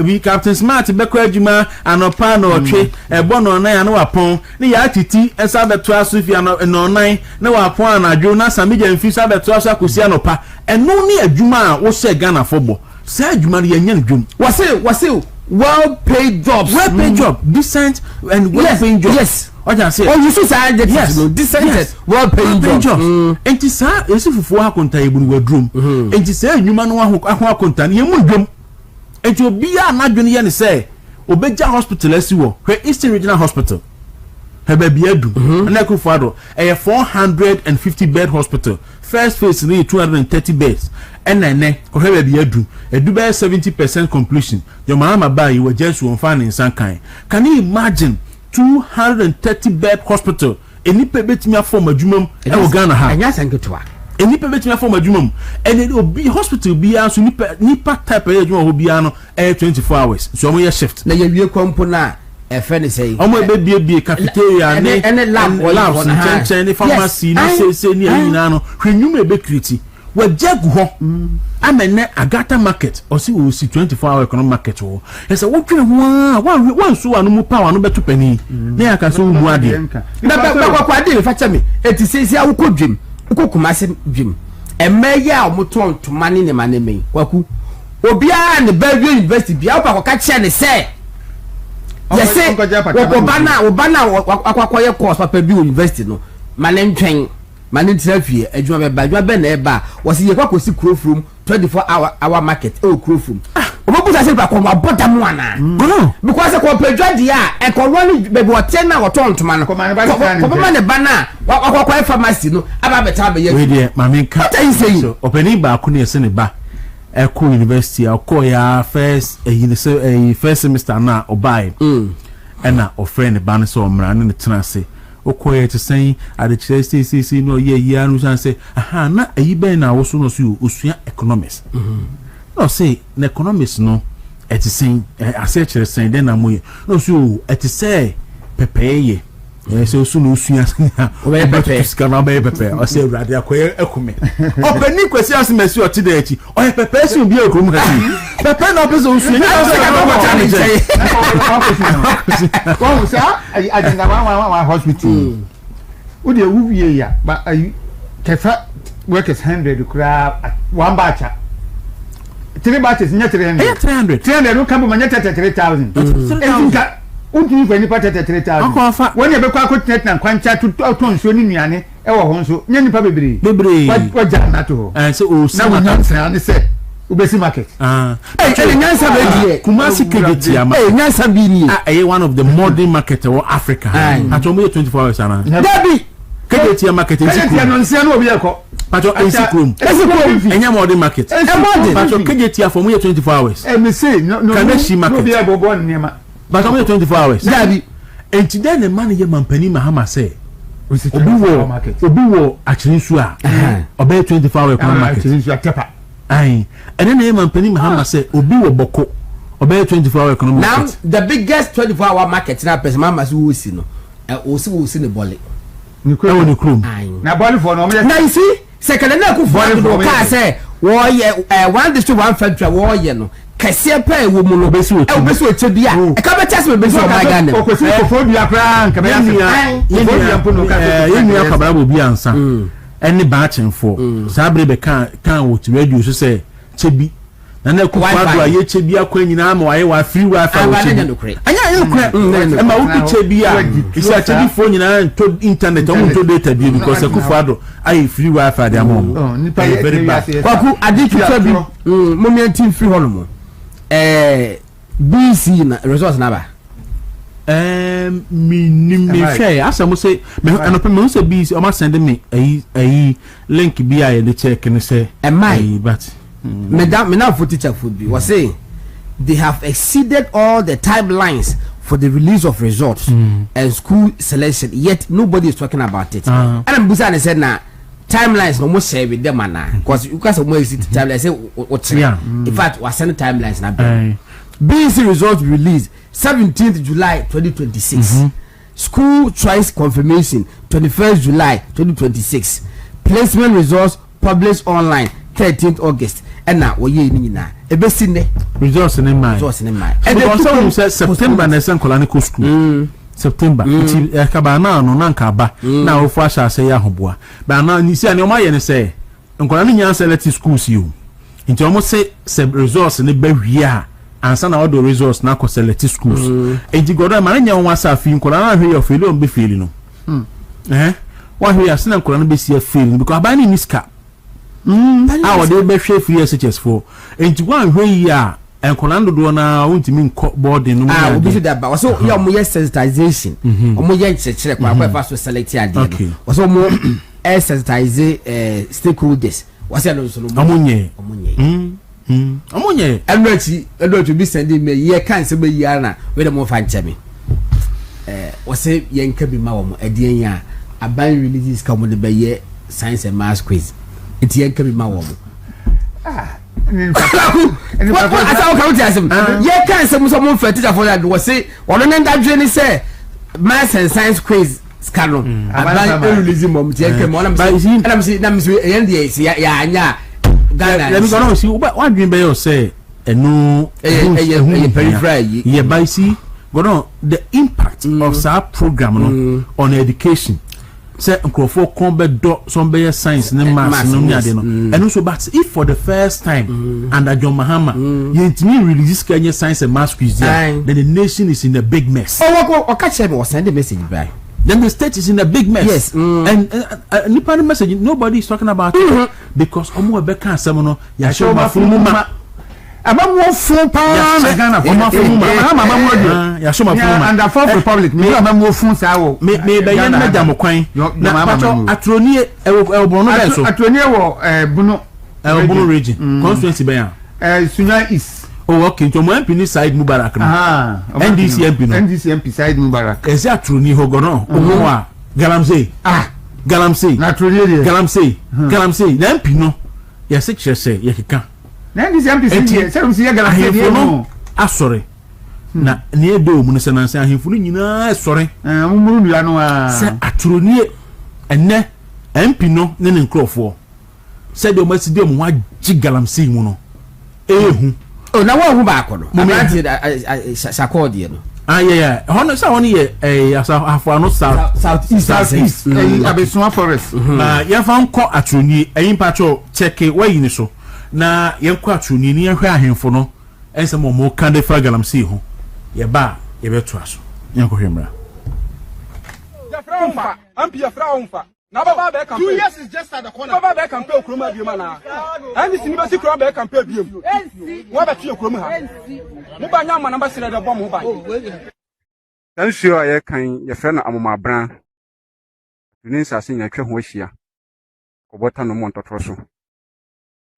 we Captain Smart be kwa adwuma anopa na otwe ebo no nan na wapon ne ya titi ensa beto aso fi no nan na wapon anadwo na samija mfi sa beto aso akosi anopa eno ne adwuma a wo se Ghana fobo sa adwuma ne yanyan dwum wase well paid jobs job decent and well paid jobs yes what I say you see say yes decent well paid jobs enti sa esi fufu akonta ebunu wadrum enti sa adwuma no akonta ne yemu dwum enti obi a na dwene ye ne say obeja hospital asi wo hwe Eastern Regional Hospital hebe bia du na Akufo-Addo 450 bed hospital first phase ni 230 beds enene ko hebe bia du edu be 70% completion your mama buy you just one fan in Sankan. Can you imagine 230 bed hospital enipa betimi afom adwumam e wo Ghana ha anya sanketwa enipa betimi afom adwumam ene obi hospital bia so nipa type e adwuma ho bia no 24 hours so mo ye shift na ye wie kwampo na e fe ne sei omo be bie cafeteria ne lab labs ne pharmacy ne se ni anyina no hwenwum e be kriti we jagu ho amene agata market o si o si 24-hour economic market wo ese wo twene ho wan so anu mu power no beto pani na aka so mu ade na kwa ade fa cha me etisisi awokodwem ukokumase dwem emeya omoto ntoma ne maneme kwaku obia ne Bellevue University bia pa kwa chia ne se yese obana akwakoye course papa bi university no manentwen manentrafie adwuma be badwa be na eba wose ye kwakosi crowfrom 24-hour market crowfrom obobusa se pa kwa boda mu ana because ko pedwa dia e ko run be hotel na wotontoma no ko ma ne bana akwakoye pharmacy no aba beta be ye we dey maminka so openi ba ko ne se ne ba Eko University akoya first first semester na obai ena ofrend ban so omra ne tena se okoya te sen ade chere CCC no ye anu san se aha na ayi ben na wo so no so osua economics no say na economics no eti sen ase chere sen den na moye no so eti say pepeye so so no usua obey pepe skana obey pepe o say urade akoye ekume obeni kwesi asemesi o tide echi o ye pepe si obi ekrum ka ti pepe na obezo usua ni o say ka go challenge ko sa agenda wa hospital o de wuwie ya ba kefa workers 100 kura one batch 3 batches nya 300 no kambo manya 33000 unti fa ni pata 3,000 woni e be kwa continent na kwancha to nso ni nuane e wo ho nso nya nipa bebre waja na to so o na wo nyansa ni se ubesi market nyansa be die Kumasi kegeti ama nyansa bi ni one of the modern market of Africa atomo 24 hours ana dabi kegeti market kegeti no nsia no obi ekọ pato esikrom enya modern market pato kegeti afomo 24 hours me say no Kaneshi market no be ebobo niema but only 24 hours. Dabi. And today the man ye mampani mahama say. Obi wo achirinsu a. Obey 24-hour market. Achirinsu atepa. Aye. And then the mampani mahama say obi wo boko. Obey 24-hour economic market. Now the biggest 24-hour market na person mama so wo si no. O si ne bole. Ni krom. Na bole for no. Na you see second na ku for do ka say wo ye one district one factory wo ye no. Kese pa e wo mu no besi oche bia e ka becha se besi o magane o kwesi phobia pra nka be ya phobia mpo no ka yenu akabara bo bia ansa ene ba chenfo sabre be kan wo ti radio so se chebi na ku kwado aye chebi akwa nyina ma waye wa free wifi wo chebi anya ye kure e ma wo chebi a isa chebi fo nyina to internet on to data bi because ku kwado aye free wifi de amom very bad kwaku adichu chebi moment free hono mo BC na resource na ba me share asamo say me anope me say BC o ma send me ayi link bi a ye check ne say but me na for teacher food be was say they have exceeded all the timelines for the release of results and school selection, yet nobody is talking about it. And I'm Busan said na timelines no more share with them because of more timelines say in fact we send timelines na BC results released 17th July 2026. School choice confirmation 21st July 2026. Placement results published online 13th August. And now we ye na ebesine results in mind and also say September na Sankolanico school September it kabana no nanka ba na ofo asha say ya hoboa ba na ni si ani o ma ye ne say nkolani nya select schools you nti o mo say results ne ba hwia ansa na odo results na ko select schools enti godo ma nya won asa fi nkolani ahwe yo feli on be feli no wa hwe asina nkolani be si feli because abani ni ska they be share free SHS for enti wan hwe yi a enkolando do na untimi board no obi fi da ba so ya mo yes sensitization mo ye chekere kwa kwa so select ade no so mo sensitize stakeholders wase no so no amunye endochi bi send me ye kan se be yi na we dem fa ncheme wase ye nka bi ma wo mo ade ya aban releases ka mo de be ye science and math quiz iti yanka bi ma wo mo asa o ka uti asem ye kan se mo so mo fa teacher for that wo say wono na dadwe ni say math and science quiz Scalo. About release mom, Jenkem, one of them see Ghana. Let me go see what Green Bay say. And no, periphery, yeah, by see, the impact of that program on education. Say Uncle combat some better science and maths and also but if for the first time under John Mahama you intimate release Kenya science and maths quiz then the nation is in a big mess. What catch him or send a message by then the state is in a big mess. Yes. And Nippon message nobody is talking about it because Omo Beka Semono Yasho Mafuma About full power Ghana for Mama and the Fourth Republic. Me am phone sawo. Me be yan na jam kwan. Na pato atroni Elbono Benso. Atroni wo Elbono region. Constituency be yan. Sunya is. Oh okay, to mo MP ni side Mubarak na. NDC MP no. NDC MP side Mubarak. Ese atroni hogono. Omo a Galamsey. Galamsey. Na atroni de. Galamsey. Na MP no. Ya se kire ye keka. Na NDC MP se ya Galamsey no. Asore. Na ne edo mu ne senanse ahemfu no nyina sore mumuru nua no a se atroni enne MP no ne ne nkrofo se de o masidi mu wa Galamsey mu no ehu o na wa hu ba akodo abati sakode no yeah hono sa hono ye afo no south east Abesua forest na ye fa nko atroni eyimpacho cheke wayi ni so na ye nko atroni ni ye hwe ahemfu no ense mo kan de fra Galamsey ho ye ba ye beto aso nyanko hwemra ya fra umfa ampi ya fra umfa na baba be campaign 2 years is just at the corner baba be campaign okroma bi mana and si ni be si kro be campaign bi wo ba ti okroma ha mo ba nya ma na ba sele de bom ho ba dan sure ye kan ye fra na amoma bran ni nsase nya twa ho ahia kobota no mo ntotoro so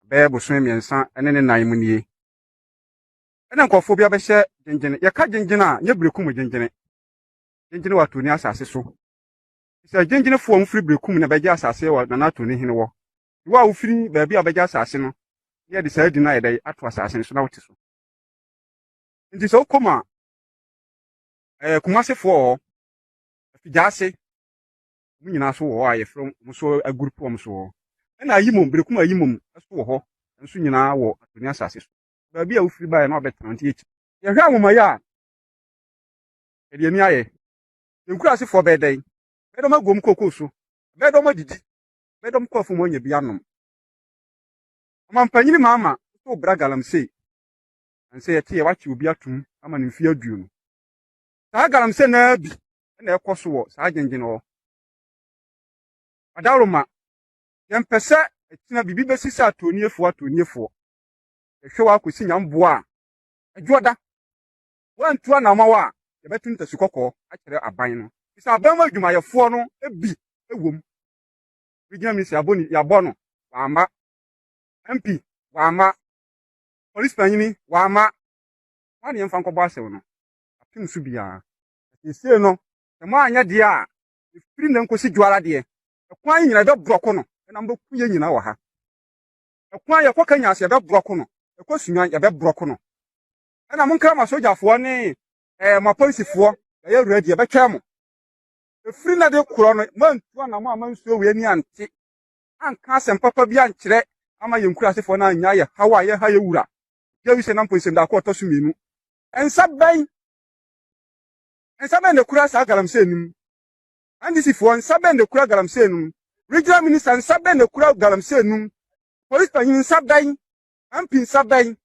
be boso miensa ene ne nan mu nie ena nkofo bia be hye gyengyene ye ka gyengyene a nya brekum gyengyene gyengyene wato ni asase so se gyengyene fo mfiri brekum na beje asase wa na to ni hene wo wa ufiri ba bia beje asase no ye de sa di na ye dai ato asase so na wote so ndi so koma kumase fo afijase mu nyina so wo aye from so a group wo so ena ayimom brekum ayimom so wo ho nso nyina wo ato ni asase so ba bia ufiri ba na obetante echi ye hwa amoma ya e ni aye enkura se fo bedai bedo magom kokoso bedo madidi bedo mkofo mo nya bia nom amampanyini mama so bra Galamsey anse ye tie wachi obi atum ama ne mfi aduo no sa Galamsey na bi na ekoso wo sa gyengyene wo adawroma yempese etina bibi besisa atoniefo ehwe wa akosi nyambo a adwoda wantua na mawa ye betu ntasu kokko akere aban no isa aban adwuma yefo no ebi ewom regional minister aboni yabono wama MP wama police panyini wama wani yemfa nkobo asew no apim su bia ese no e ma anya de a efiri na nkosi dwara de ekwan nyina be broko no na mbo kuye nyina wa ha ekwan ye kwaka ase be broko no ekosunya ye be broko no na monka ma sojafo ne ma policefo ye ready be twa mo efiri na de kuro no mantua na ma mansuo we ni ante anka asem papa bi ankire ama ye nkura asefo na anya ye hawa ye ha ye wura ye wi se na mpoisem da ko to so mienu ensa ben ne kura sa Galamsey nim NDC fo ensa ben ne kura Galamsey nim regional minister ensa ben ne kura Galamsey nim police panyin ensa ben MP ensa ben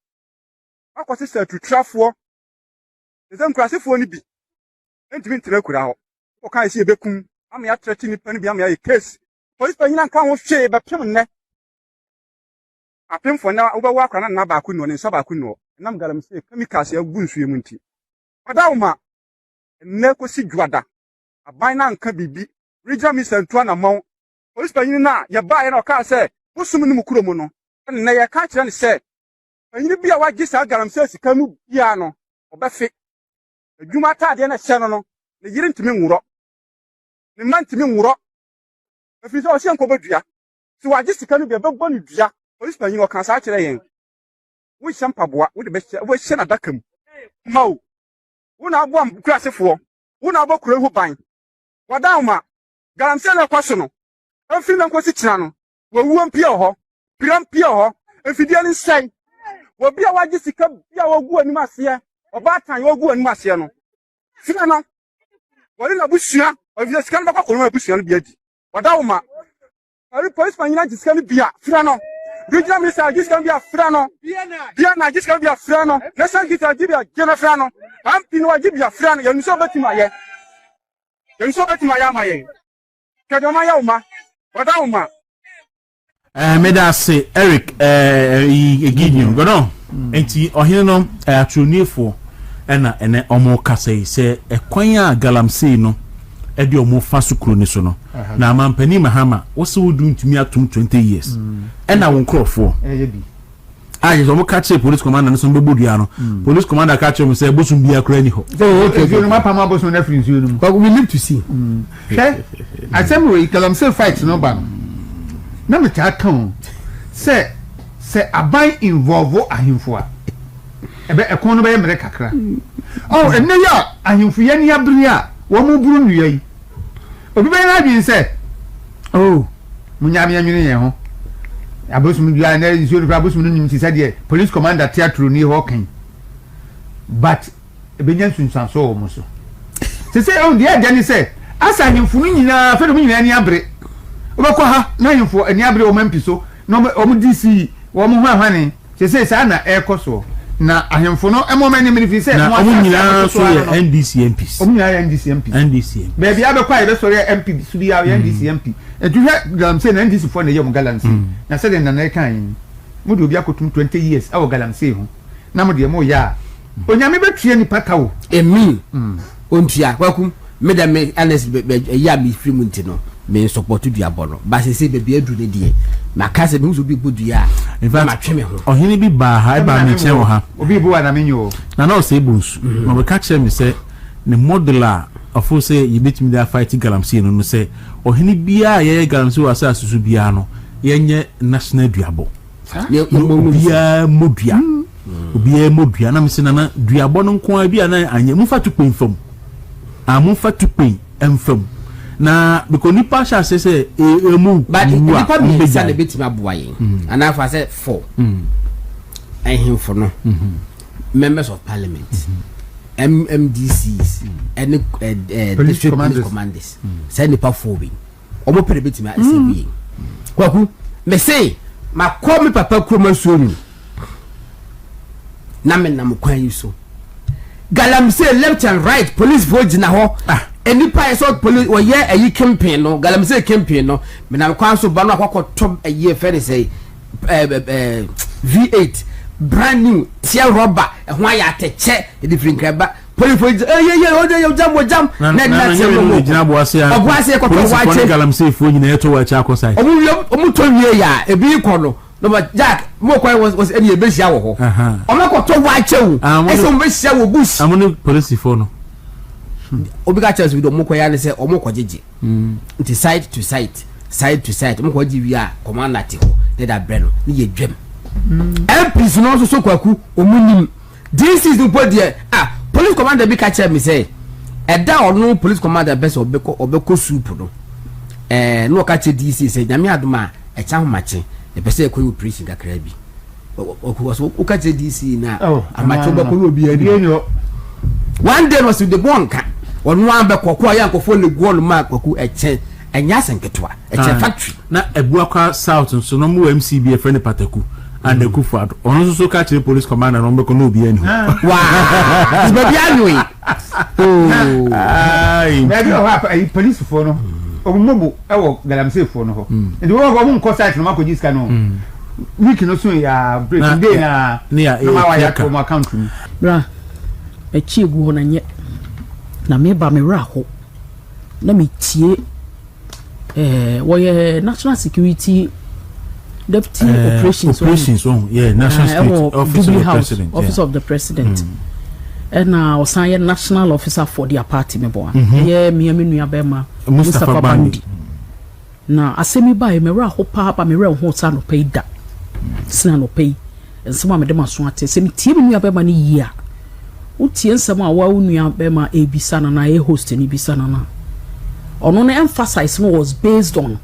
akwose se tutrafo ezem kura asefo ni bi entimi ntere kura ho o kan si ebekum am ya trati ni pan bi am ya case police panyin an kan ho hwe be pem ne apem fo na wo ba wa akra na ba ku no ne nsa ba ku no nam Galamsey chemicals ya gu nsu emu nti adawma ne ko si dwada aban na nka bibi regional minister ntua na maw police panyin na ya ba ye na o ka se busum ni mukuro mu no na ya ka kire ne se panyin bia wa gisa Galamsey sika nu bia no obefe adwuma taade na hye no ne yire ntimi nwuro ne man ntimi nwuro afi so o se nko badua si wa gisika nu bia bebo ne dua police panyin o kan sa kire yen wo shampaboa wo de be wo hye na dakam mawo wo na abo am kurasefo wo na abo kura hu ban wadawma galamsey na kwaso no amfi na nkosi kina no wawuo mpia ho piram pia ho amfidie ni nsɛn obi a wagye sika bia wagu anim ase oba tan wagu anim ase no fina no wali na busua obi sika no bakɔ no busua no bia di wada wo ma ari police man nyina sika no bia fina no regional minister sika bia fina no bia na sika bia fina no national guitar bia gena fina no ampi no wagye bia fina no yɛnu so betima ye amaye kadoma ya uma wada wo ma meda say Eric Gideon gono enti ohene no atronifo na ene omo kasai se ekwan a galamsey no e de omo fa sukuro ni so no na amampani mahama wo se wodu ntumi atum 20 years na won krofo bi ayi omo catch police commander no so mbodua no police commander catch him say bosum bia kra ni ho okay you no ma pama bosum na free nsuo no but we live to see assembly galamsey fight no ba na me ta kan se aban involve ahimfo a ebe ekon no be mere kakra enne ya ahimfo ye ni abiri a wo mu buru nuya yi obi be na bi se munyame anwene ye ho abosum dua na nsuo no abosum no nim ti sade police commander theatre ni ho kan but ebe nya sunsan so wo so se on dia dia ni se asa ahimfo no nyina fe no nyina ni abiri obekwa ha na yimfo ani abre o mampiso no o mu DC wo mu hwahwane se sa na ekoso na ahemfo no emo mani minifi se mo amu nyina so ye NDC MPs o mu nyina NDC baby abekwa ye so ye MP sudi ya NDC MP etuhwe galamsey na NDC fo na ye mu galamsey na se de na kan mu de obi akotum 20 years awo galamsey ho na mu de mo ya onyame betue ni pakawo emi ontua kwakum meda me honest ya mi free munti no me support duabono ba se bebia du ne die makase me so bi bodua in fact ma tweme ho ohini bi ba ha ba me chen wo ha obi bo na menyo na na o se bunsu no be catch me say ne modeler ofo say you betimi da fight galamsey no say ohini bia ye galamsey wasa asusu bia no yenye national duabo bia modua obia modua na me se na duabo no nko bia na anye mu fatu penfam amu fatu pen emfam na because nipa sha say emu but nipa me say na betimi aboaye and afa say 4 ahimfo no members of parliament MDCs and district police commanders say nipa 4 bi omo pere betimi asebe kwaku me say ma call me papa kroma suonu na me na mo kwan yi so galamsey left and right police vote na ho any price of police or yeah a campaign no galamsey campaign no me na kwan so ba no akwa top a year fair say V8 brand new tear rubber ho ya teche e different craba police vote jam na jina bo ase ya obuase ko to wache galamsey fo nyina yeto wache akosai omu to wie ya e bi ko no no but Jack mo kwa was any e be hia wo ho o ko to wache wo e so be hia wo bush amuni police fo no obi ka chance with omukọ ya ne se omukọ jeje nti side to side omukọ ji wi a commander ti ho ne da bre no ne ye dwem MPs no so kwaku omunim this is the body police commander bi ka chance me say eda onu police commander best obeko soup no no ka che DC say nyame adoma e cha ho mache e pese ekwe operation kakra bi o ka che DC na amache obeko no obi ani one day was with the bonka onu ambe kokko ya nkofo le goal ma kwaku eche enya senketwa eche factory na ebuakwa south so no mu MCB e friend pataku and the kufad onu so ka chere police commander no mbeko no obi ani wow baby anui ai baby o ha police fo no omumobo ewo galamsey fo no ho ndi wo nko site no makoji ska no week no so ya break day na ma wa ya ko ma account mi bra echi gu ho na nye na me ba me ra ho na me tie wo ye national security deputy operations national security office of the president and osan ye national officer for their party me bo ye me nua be ma Mustafa Bandi na asemi ba me ra ho pa ba me ra ho sa no pay da sina no pay ensema me de maso ate se me tie me nua be ma ni yia utie nsema wa nua be ma ebisa na ye host ni bisa na ono na emphasize no was based on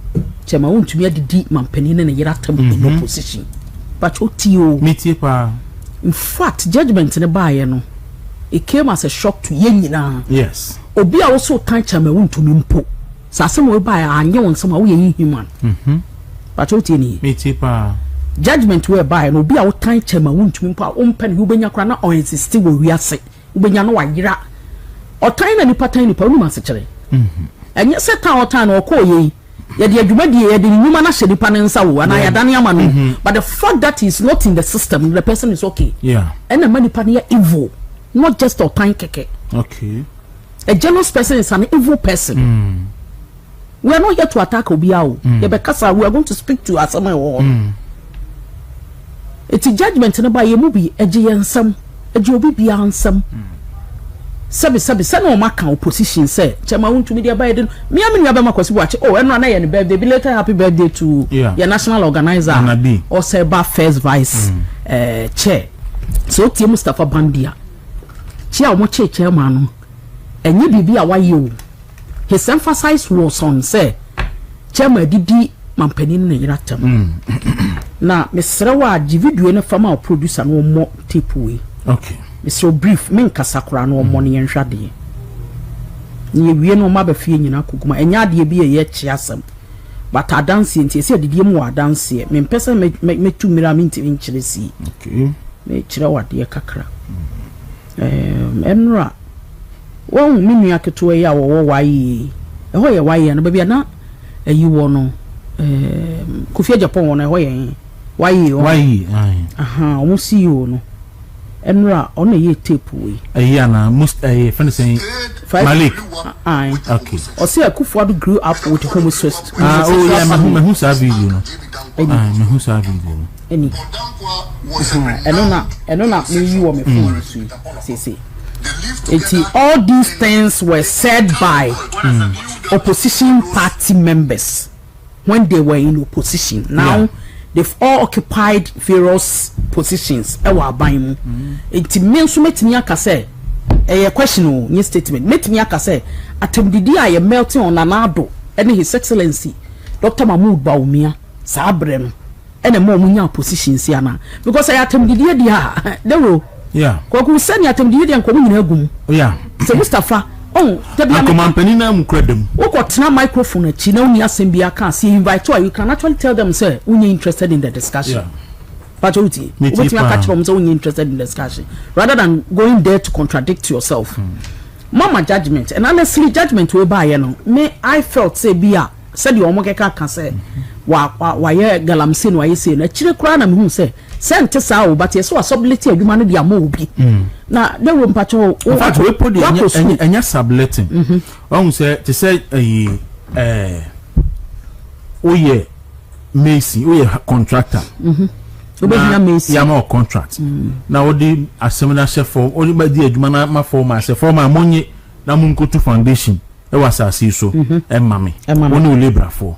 chema wontumi adidi mampani ne yera tam in opposition but otio metie pa in fact judgment ne baaye no it came as a shock to yenyina yes obi a also tan chema wontumi mpo sase mo baaye anye won sama wo ye human but otie ni metie pa judgment we baaye no obi a wo tan chema wontumi mpo a ompen hu benya kra na on insist wo wiase ubenya no wayira otan na nipa tan nipa onuma se kire enye se tan otan na okoye ye de adwumadi ye de nyuma na hye nipa ne nsa wo na ya dane ama no but the fact that is not in the system the person is okay and the nipa ne evil not just otan keke okay a jealous person is an evil person we are not here to attack obiawo ye be kasa we are going to speak to asama wo it's a judgment na ba ye mu bi eje yensam eje obi bia ansam sabi no maka opposition say chema wontumi dia baye de me amenu aba makwasi wache oh eno na ye ne birthday belated happy birthday to your national organizer or say ba first vice chair so tie Mustafa Bandia chia omo chairman no enye bibi a waye o his emphasis was on say chairman didi mampani ne yiratam na mesrewa di video ne fama producer no mo tape we okay so brief men kasakura no mo ne yenhwade ni wie no ma ba fie nyina kuguma enya de bi ye chi asem but adanse nti se didie mu adanse men pese metu mira minti nchiresi okay me chira wade kakra enra won minu aketo ya wo wayi ho ye wayi na ba bia na ayi wo no Kofi Japan wo na ho ye wayi aha o si yo no enra on ye tape we ayana most friend saying Malik okay o say Akufo grew up with homosexuality me who sa video no me who sa video no any enona me you o me phone see all these things were said by opposition party members when they were in opposition now they've all occupied various positions ewa aban mu enti me nso metimi aka say question o new statement metimi aka say atemdidi a ye melting on Nanado and his excellency Dr. Mahmoud Bawumia sabre no ene mo munya positions ya na because atemdidi dia dewo kwa ku sani atemdidi dia nko nyina agum se Mustafa company na mu kredem wokotena microphone achi na uni asem bia kan see invite you can actually tell them say unye interested in the discussion but uti catch them say unye interested in the discussion rather than going there to contradict yourself mama judgment and honestly judgment we buy no me I felt say bia said you omokeka kan say wa ye galamse no wa ye say na chire kura na me hu say sente sa o but yeso ability adwuma no dia ma obi na de wo mpacho in fact we put the enya subletting on say to say oye Macy oye contractor obehia Macy ya ma contract na odi asemina chef for odi ba di adwuma na ma for ma chef for ma monye na munkotu foundation e wasase so mame woni o labor for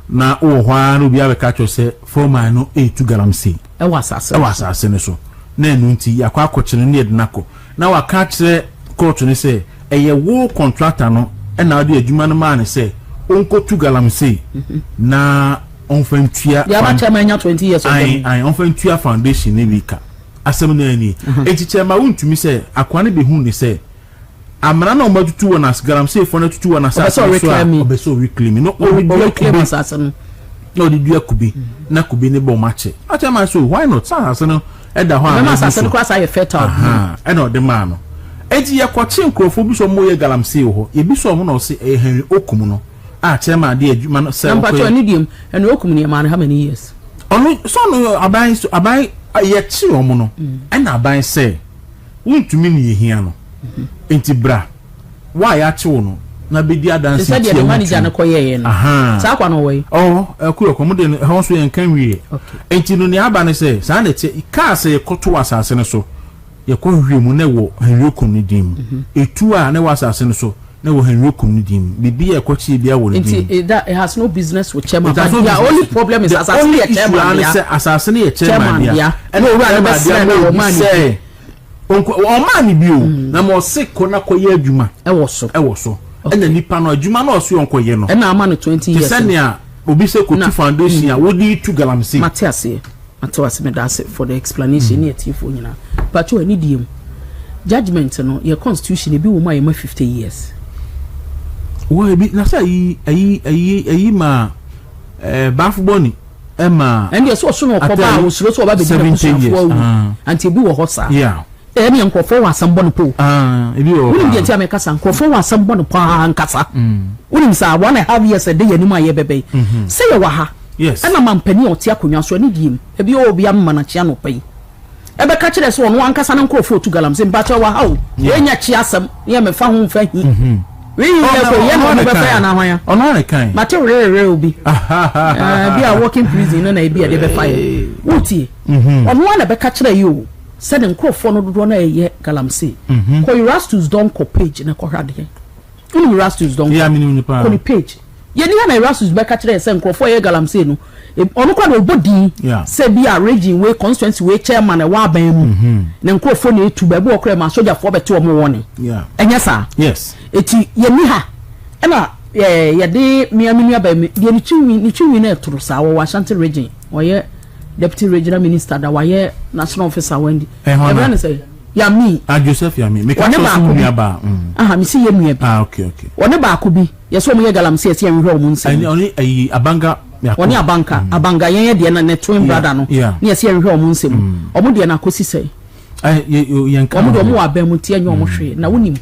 na o hwa no bia be ka cho say for ma no Ay3hu galamsey e wasase ne so na enu nti yakwa akochire ne ednako na waka kire court ne say eye wo contractor no e na odi adwuma no ma ne say onkotu galamsey na onfantua ya ba chama nya 20 years ai onfantua foundation ne bika asem na ani etiche ma wuntumi say akwa ne be hu ne say amara na omadutu wona galamsey for na tutu wona sa so obeso reclaim no reclaim assassin no di dua kubi na kubi ne bo mache acha ma so why not sa no eda ho na assassin class aye fertile e no de ma no enti ye kwache nkrofo bi so moye galamsey ho ye bi so mo no se Henry Okum no a chema de adwuma no se ko ni dim Henry Okum ne ma how many years ono so no aban ye chi omo no e na aban se wuntumi ne yehia no enti bra why ya chi wo no na bedi adanse ti said the manager na koye no sa kwa no we akuyo komode no ho so yen kan wie enti no ne aba ne se sa na ti ka se koto asase ne so ye ko hwie mu na wo Henry Okum ne dim etu a ne wasase ne so na wo Henry Okum ne dim bibi ye kwachi bia wo ne dim enti that it has no business with chairman but the only problem is asase ne chairman ya asase ne chairman ya and we are never say o man bi o na mo se ko na koye adwuma e wo so ɛna nipa no adwuma na ɔso yɔnkɔ yɛ no ɛna ama no 20 years sɛnea obi sɛ kotu foundation a wodi tu galamsey Matias me that's it for the explanation ni etifo nyina but you need him judgment no your constitution e bi wo ma yɛ ma 50 years wo e bi na sa yi ma bafuboni ema and yes so no ko ba wo suro so ba be di na so anti bi wo ho sa yeah ɛne nkɔfo wa asɛmbɔ no po ebi wo woni bi tia me kasa nkɔfo wa asɛmbɔ no pa nkasa woni sa 1.5 years a day anim ayɛ bɛbɛ sɛ yɛ wa ha yes ɛna mampani ɔte akonwa so ani diem ebi obi am mana chia no pai ebe ka kire so ɔno ankasa na nkɔfo tu galamsey mpacha wa ha o enya chia asɛm ye me fa ho mfa hi we yi ko ye no be fa ya na hwan ya ɔno ne kan mate rere obi bi a working prison na e bi a de be fa ye wutie ɔno na be ka kire yi o sɛ de nkɔfo no dodo na ye galamsey ko Erastus don ko page na ko hwade uni Erastus don ya minimum pa ko ni page ye ni na Erastus be ka kire sɛ nkɔfo ye galamsey no ono kwa no body say be a region we constituency we chairman e wa ban mu na nkofo na etu ba bi okra ma soldier for beto mo woni enya sa yes eti ye ni ha e na ye de miaminu aba mi de ni chiwi na eturu sa wo Ashanti region oye deputy regional minister da waye national officer wendi everyone say ya mi Joseph ya mi me ka so mu aba mi si ye nua bi okay woni ba ko bi ye so mo ye galamsey ese enhwe o mu nse oni ayi abanga woni abanka yen ye de na twin brother no ne ese enhwe o mu nse mu omo de na kosi sei yenka omo do mo aba mu tie enyo omo hwe na wonim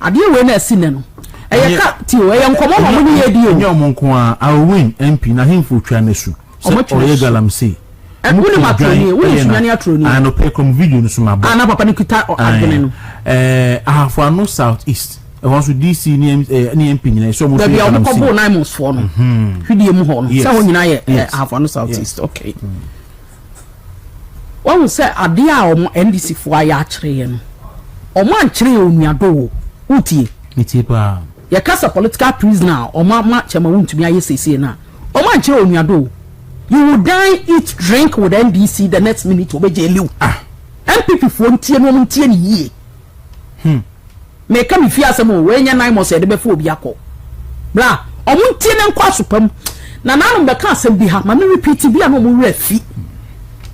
ade we na asi ne no eye ka ti o eye nkomo mo ni ye di o enyo mo nko a win MP na himfo twa na su so oye galamsey woni matroni woni sunyani atroni ano pe kom video no so maba ana papa ni kita adwene no ahafo no south east e won so DC ni MP nyina so mo so da bia mo ko bo nine months for no hwidie mu ho no se ho nyina ye ahafo no south east okay won se ade a o NDC fo aya akire ye no o man kire onuado wo utie mitie pa ye kasa political prisoner o ma chema wontumi aye sese na o man kire onuado you will dine, eat, drink with NDC the next minute obeje liu NPP fo ntie no ntie ni yie me ka mi fi asemo we nya 9 months e de be fo obi akọ bra o mu ntie ne nkwa sopam na nanu be ka asem bi ha ma me repeat bi na mo refi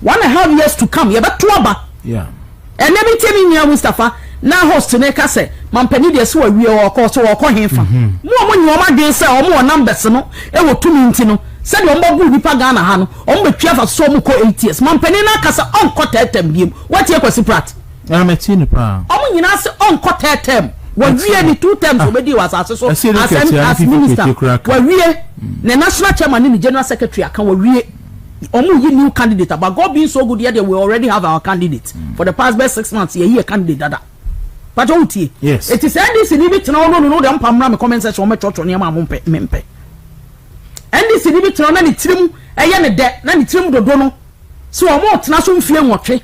1.5 years to come ye be to aba ene mi tie mi nya Mustafa na host ne ka se mampani de so awie o ko so o ko henfa mo nyi o ma den se o mo numbers no e wo tumi nti no se de o bu nipa Ghana ha no o mo twa fa so mo ko 8 years mampani na ka se on ko tetem biem what ye kwasi prat meti ni pa o mo nyina se on ko tetem wa wie ni 2 terms obedi was asase so as minister wa wie ne national chairman ni general secretary aka wa wie omu yi new candidate but God being so good here we already have our candidate for the past best 6 months ye candidate dada but outie yes it is NDC ni bitena no de mpamra me comment section me chocho ne ma mpe NDC ni bitena na ni tirim eye ne de na ni tirim dodo no so omo tena so mfie nwotwe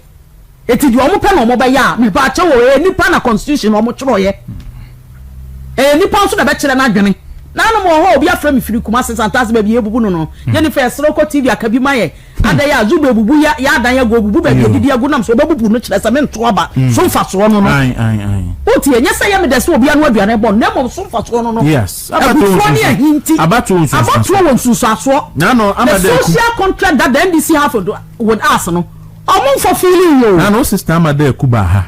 eti di omo pe na omo ba ya me ba che wo nipa na constitution omo chiro ye nipa so da be kire na adwene nanu mo ho obi afra me firi kuma sesantas ba bi ebubu no ye ni first roko TV akabi maye adaya azuba ebubu ya adanya go ebubu ba bi didi agu nam so obabubu no kire se me nto aba so mfa so no oti enye se ye me de se obi anu aduane bon na mo so mfa so no yes abatu nsusu aso nanu amade the social contract that the NDC have with us no omo for feeling yo nanu sister amade kuba ha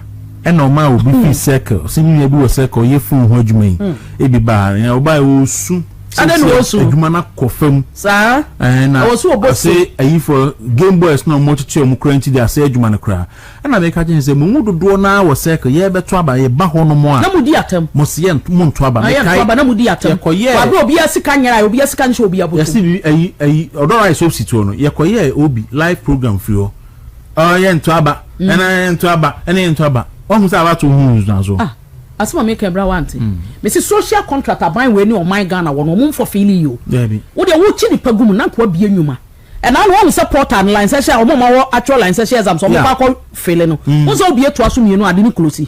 ena o ma obi fi circle sinu ye bi wo circle ye fun ho adwuma yi ebi ba ya oba wo su adwuma na kofam sa na o su obo se ayi for game boys na mo tete o mu kranti dia se adwuma na kra ena me ka je se mo mudodo na wo circle ye beto aba ye ba ho no mo a na mudi atem mo se ye mo nto aba me kai na mudi atem wa do obi asika nyara obi asika nche obi aboto yes bi ayi odora iso situ no ye koye obi live program free o ye nto aba ena nto aba ena nto aba wọ́n sá wá tó hun nazo asema me kebra wanti me si social contract aban we ni o my Ghana won mo mfo feel you wo de wo chi ni pagum na ko bia nwuma e na wo support and line session o mo ma wo actual line session exam so mo ba ko feel no wo so bia to aso mienu ade ni close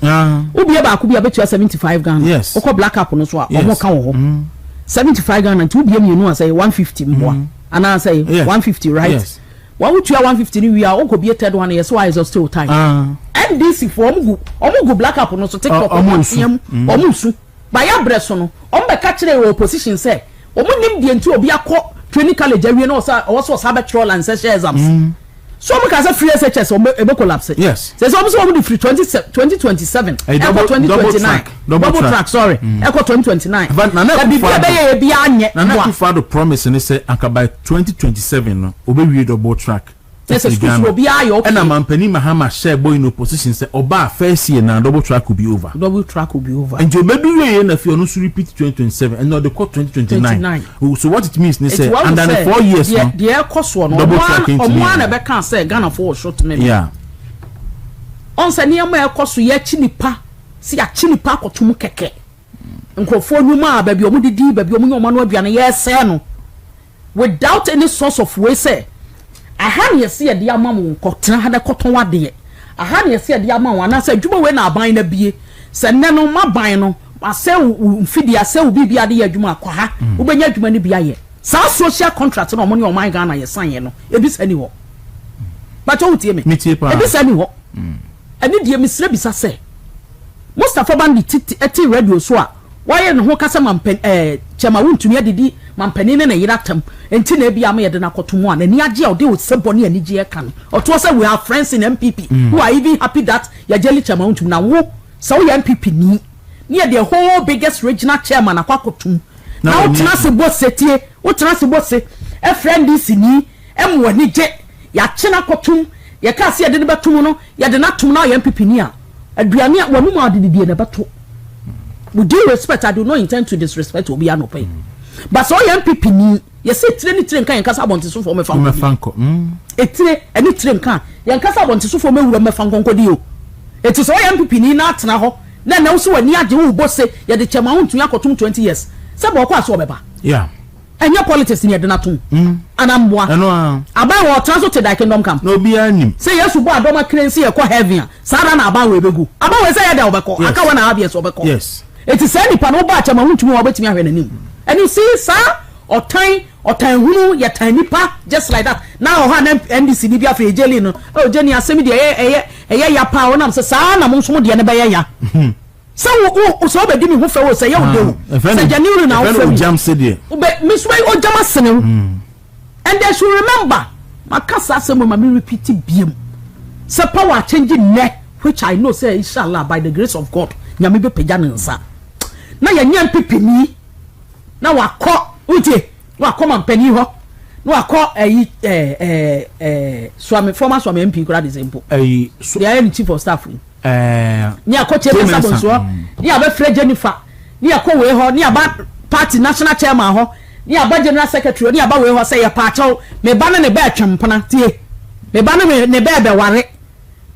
wo bia ba ko bia betua 75 Ghana wo ko black up no so a o mo ka wo 75 Ghana tu bia mienu a say 150 mboa ana say 150 right wa wo tua 150 ni wi a o ko bia third one yes why is still time NDC for omugu black up no so TikTok omusu by ya breso no on be catch the opposition say omunim die nti obi akọ training college awie no also sabetrol and session exams so we can say free SHS or ebe collapse. Yes. So almost we the free 2027 echo 2029 double track sorry echo 2029 but na na be anye na too far the promise and say anka by 2027 no obe double track. Yes, will be okay. And a man penny Mahama share boy in opposition say oba first year now double track will be over. Double track will be over. And you maybe we if you also repeat 2027 and not the court 2029. So what it means they say and then 4 years now. The air cost one double track into one be can say Ghana for short name. Yeah. On say near my cost ye chinipa see a chinipa kotum keke. Nkrofo nyuma baby omudidi baby omunyo no aduane ye se no without any source of way say aha ne yesi de ama mo nkotena hada koton wade aha ne yesi de ama wana say dwuma we na aban na bie se ne no maban no ase mfidi ase obibi ade ya dwuma akwa ha ubenya dwuma ne bia ye sa social contract no mo ne o man Ghana ye san ye no ebi sani ho but o tie me ebi sani ho ani die misre bisa se Mustafa Bandi eti radio so a waye ne ho kasa mampen chema wuntumi adidi mampani ne yiratam enti na bia ma yede na kotomu a nani age a ode o sebone ani gie kan oto say we are friends in NPP who are even happy that ya jeli chema wuntumi na wo so we NPP ni the whole biggest regional chairman akwa kotum na o tena se bose tie o tena se bose e friend NDC ni em wani je ya chena kotum ya ka se yede ne betum no yede na tum na NPP ni a aduane a wanu ma adidie na beto. With due respect, I do not intend to disrespect Obi Anope. But so NPP ni, you say train can kasa want to for me fanko. Any train can kasa want to for me we me fanko dio. It is all NPP ni na tena ho. Na na so ani age wo bo say ye de chema huntu yakotum 20 years. Say bo kwa so beba. Yeah. Enya politics ni ye de na tum. Anamboa. Eno aba wo transport to the kingdom come. No bi anim. Say yesu bo adoma cleanse ye kwa heaven. Sara na aba we begu. Aba we say ye da obeko. Aka we na abia so obeko. Yes. It is any panoba chama huntumi obetimi ahwe nanim. And you see sir otan hunu ya tanipa just like that. Now ha NDC bi bia fe jeli no. Oh jeni asemi de eye ya pa wona say sa na mo nso de ne be ya. So wo so be di mi hu fe wo say ye wo de. Say January na wo fe mi. Jam say de. Me so o jam asene. And they should remember makasa asem ma me repeat biem. Say power changing ne which I know say inshallah by the grace of God nyame be pagya ne nsa. Na ya nyam pipini na wakọ utie wakọ mampani ho na wakọ swami former swami MP kura desempo they are chief of staff ni akọ chairman sabonso ni abefre Jennifer ni akọ we ho ni aba party national chairman ho ni aba general secretary ni aba we ho say ya pa chaw me ba ne be atwempana tie me ba ne be ware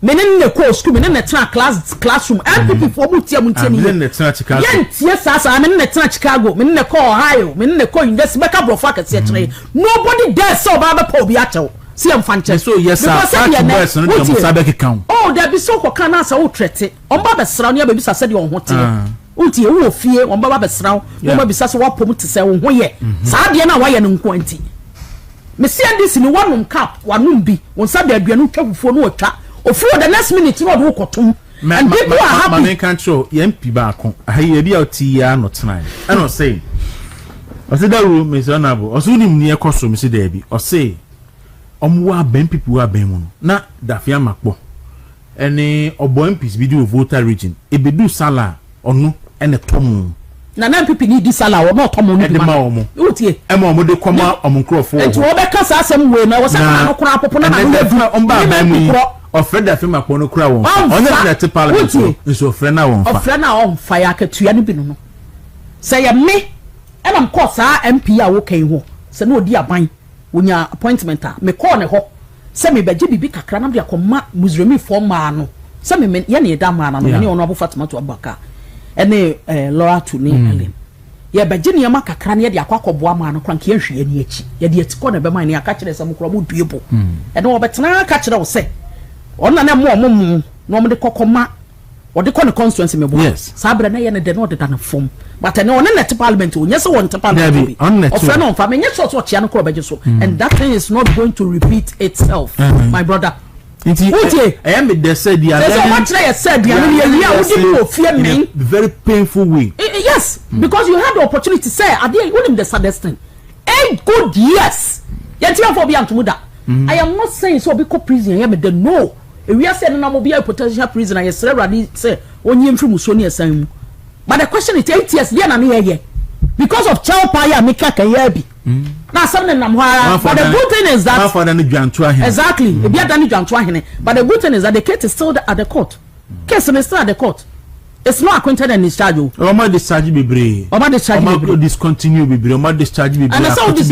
menen ne ko school menen ne tena classroom NPP for mutia ni menen ne tena Chicago yentie sasa menen ne tena Chicago menen ne ko Ohio menen ne ko university beka brofo akese kire nobody there so ba be po bi achew see am fanche so yes sir boys no dem sabe kekan oh there be so ko kana sa wo trete on ba be sra no ya be bisa se de on ho te utie wo fie on ba be sra no ba bisa se wo pom te se wo ho ye sa de na wa ye no nko anti me see NDC ni wanum cap wanum bi won sa de aduanu twafufuo no otwa ofu the next minute no do kotum and people are happy man can show MP back ayi bi oti ya no tonight and o say o say that room is honorable o so nim ni e koso me say there bi o say omwa ben people wa ben mu na dafia makpo ene obo MPs bi do voter region e be do sala onu ene tomu na MPP ni di sala wo ma tomu no di ma utie e ma de koma omunkrofo enti wo be kasa asem we na wo say na no kora apopo na na omba ban mu ofred afema kpo no kura won onye na parliament nso ofred na won fa ofred na on fa ya katua no bi no say ya me e na mko sa MP a wo kan ho say na odi aban wonya appointment a me call ne ho say me beje bibi kakra na de akoma muzremi forma no say me ye na eda ma na no ne ono abo Fatima to abaka ene Laura to ni Helen ye beje ne ma kakra ne de akwakoboa ma no kran ke hwe ani achi ye de atiko na be man ne aka kire say mkro mo duebo ene wo betena aka kire wo say ona na mo no mo de kokoma o de ko ne constituency me bo sabra na ye ne de no de na fom but na ona net parliament o nyese won parliament o fe no fa me nyese so chia no ko beje so and that thing is not going to repeat itself my brother Inti I am the said the so what I said the ye wo di mo fie me very painful way Yes, because you had the opportunity to say, I didn't want him the saddest thing. 8 good years. Yet you for beyond to muda. I am not saying so because prison. I mean, no. If we are saying no, be a potential prisoner. Yes, say when you from Musoni same. But the question is 8 years. Yeah, na here because of child paya make a yebi. Now something but the good thing is that exactly. If you are done it, but the good thing is that the case is still at the court. Case is still at the court. It's not acquainted and discharge. Oma discharge be Oma discontinue be Oma discharge be and so this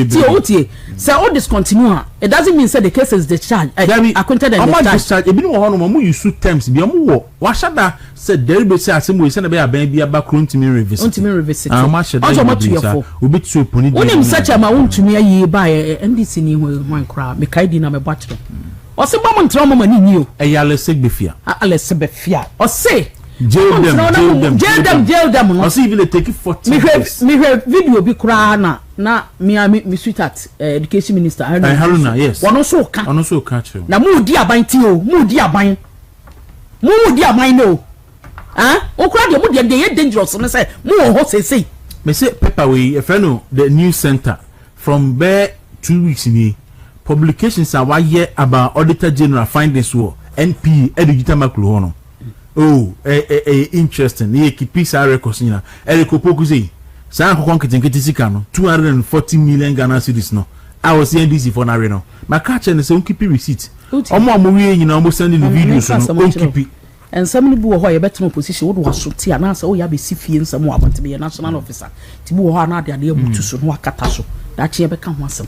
say all discontinue. It doesn't mean say the case is discharged. Acquainted and discharge. Ebi no ho no mo use terms bi mo wo. Wa shada say there be say asem we say na be aban bi aba krontimi revisit. Ontimi revisit. Ma shada. Ojo mo tuyefo. Obi tu oponi. Unim search ma wontumi ayi ba NDC ni ho kra me kai di na me botro. O se ba mo ntra mo mani ni o. Eyale segbefia. Ale sebefia. O se jail them. No. I see even they take it 40 years. Me video bi kura na me sweetheart education minister Haruna yes. One so ka. Ono so ka che. Na mu di aban ti o, mu di aban no. O kura de mu de dangerous no say mu ho say. Me say paper we a friend the news center from there 2 weeks in publications are why year about auditor general findings wo NP digital macro hono. Oh, interesting. Ye keep our records in Erikopoku say, San Honkitin sika no 240 million Ghana cedis no. I was NDC for Narino. My catch and say keep receipt. Omo amuye you know almost sending the videos no keep. And somebody who are better position would was so and answer oh ya be sifi and some want to be a national officer. Tibu ho na de able to so no akata so. That ye be kan ho asem.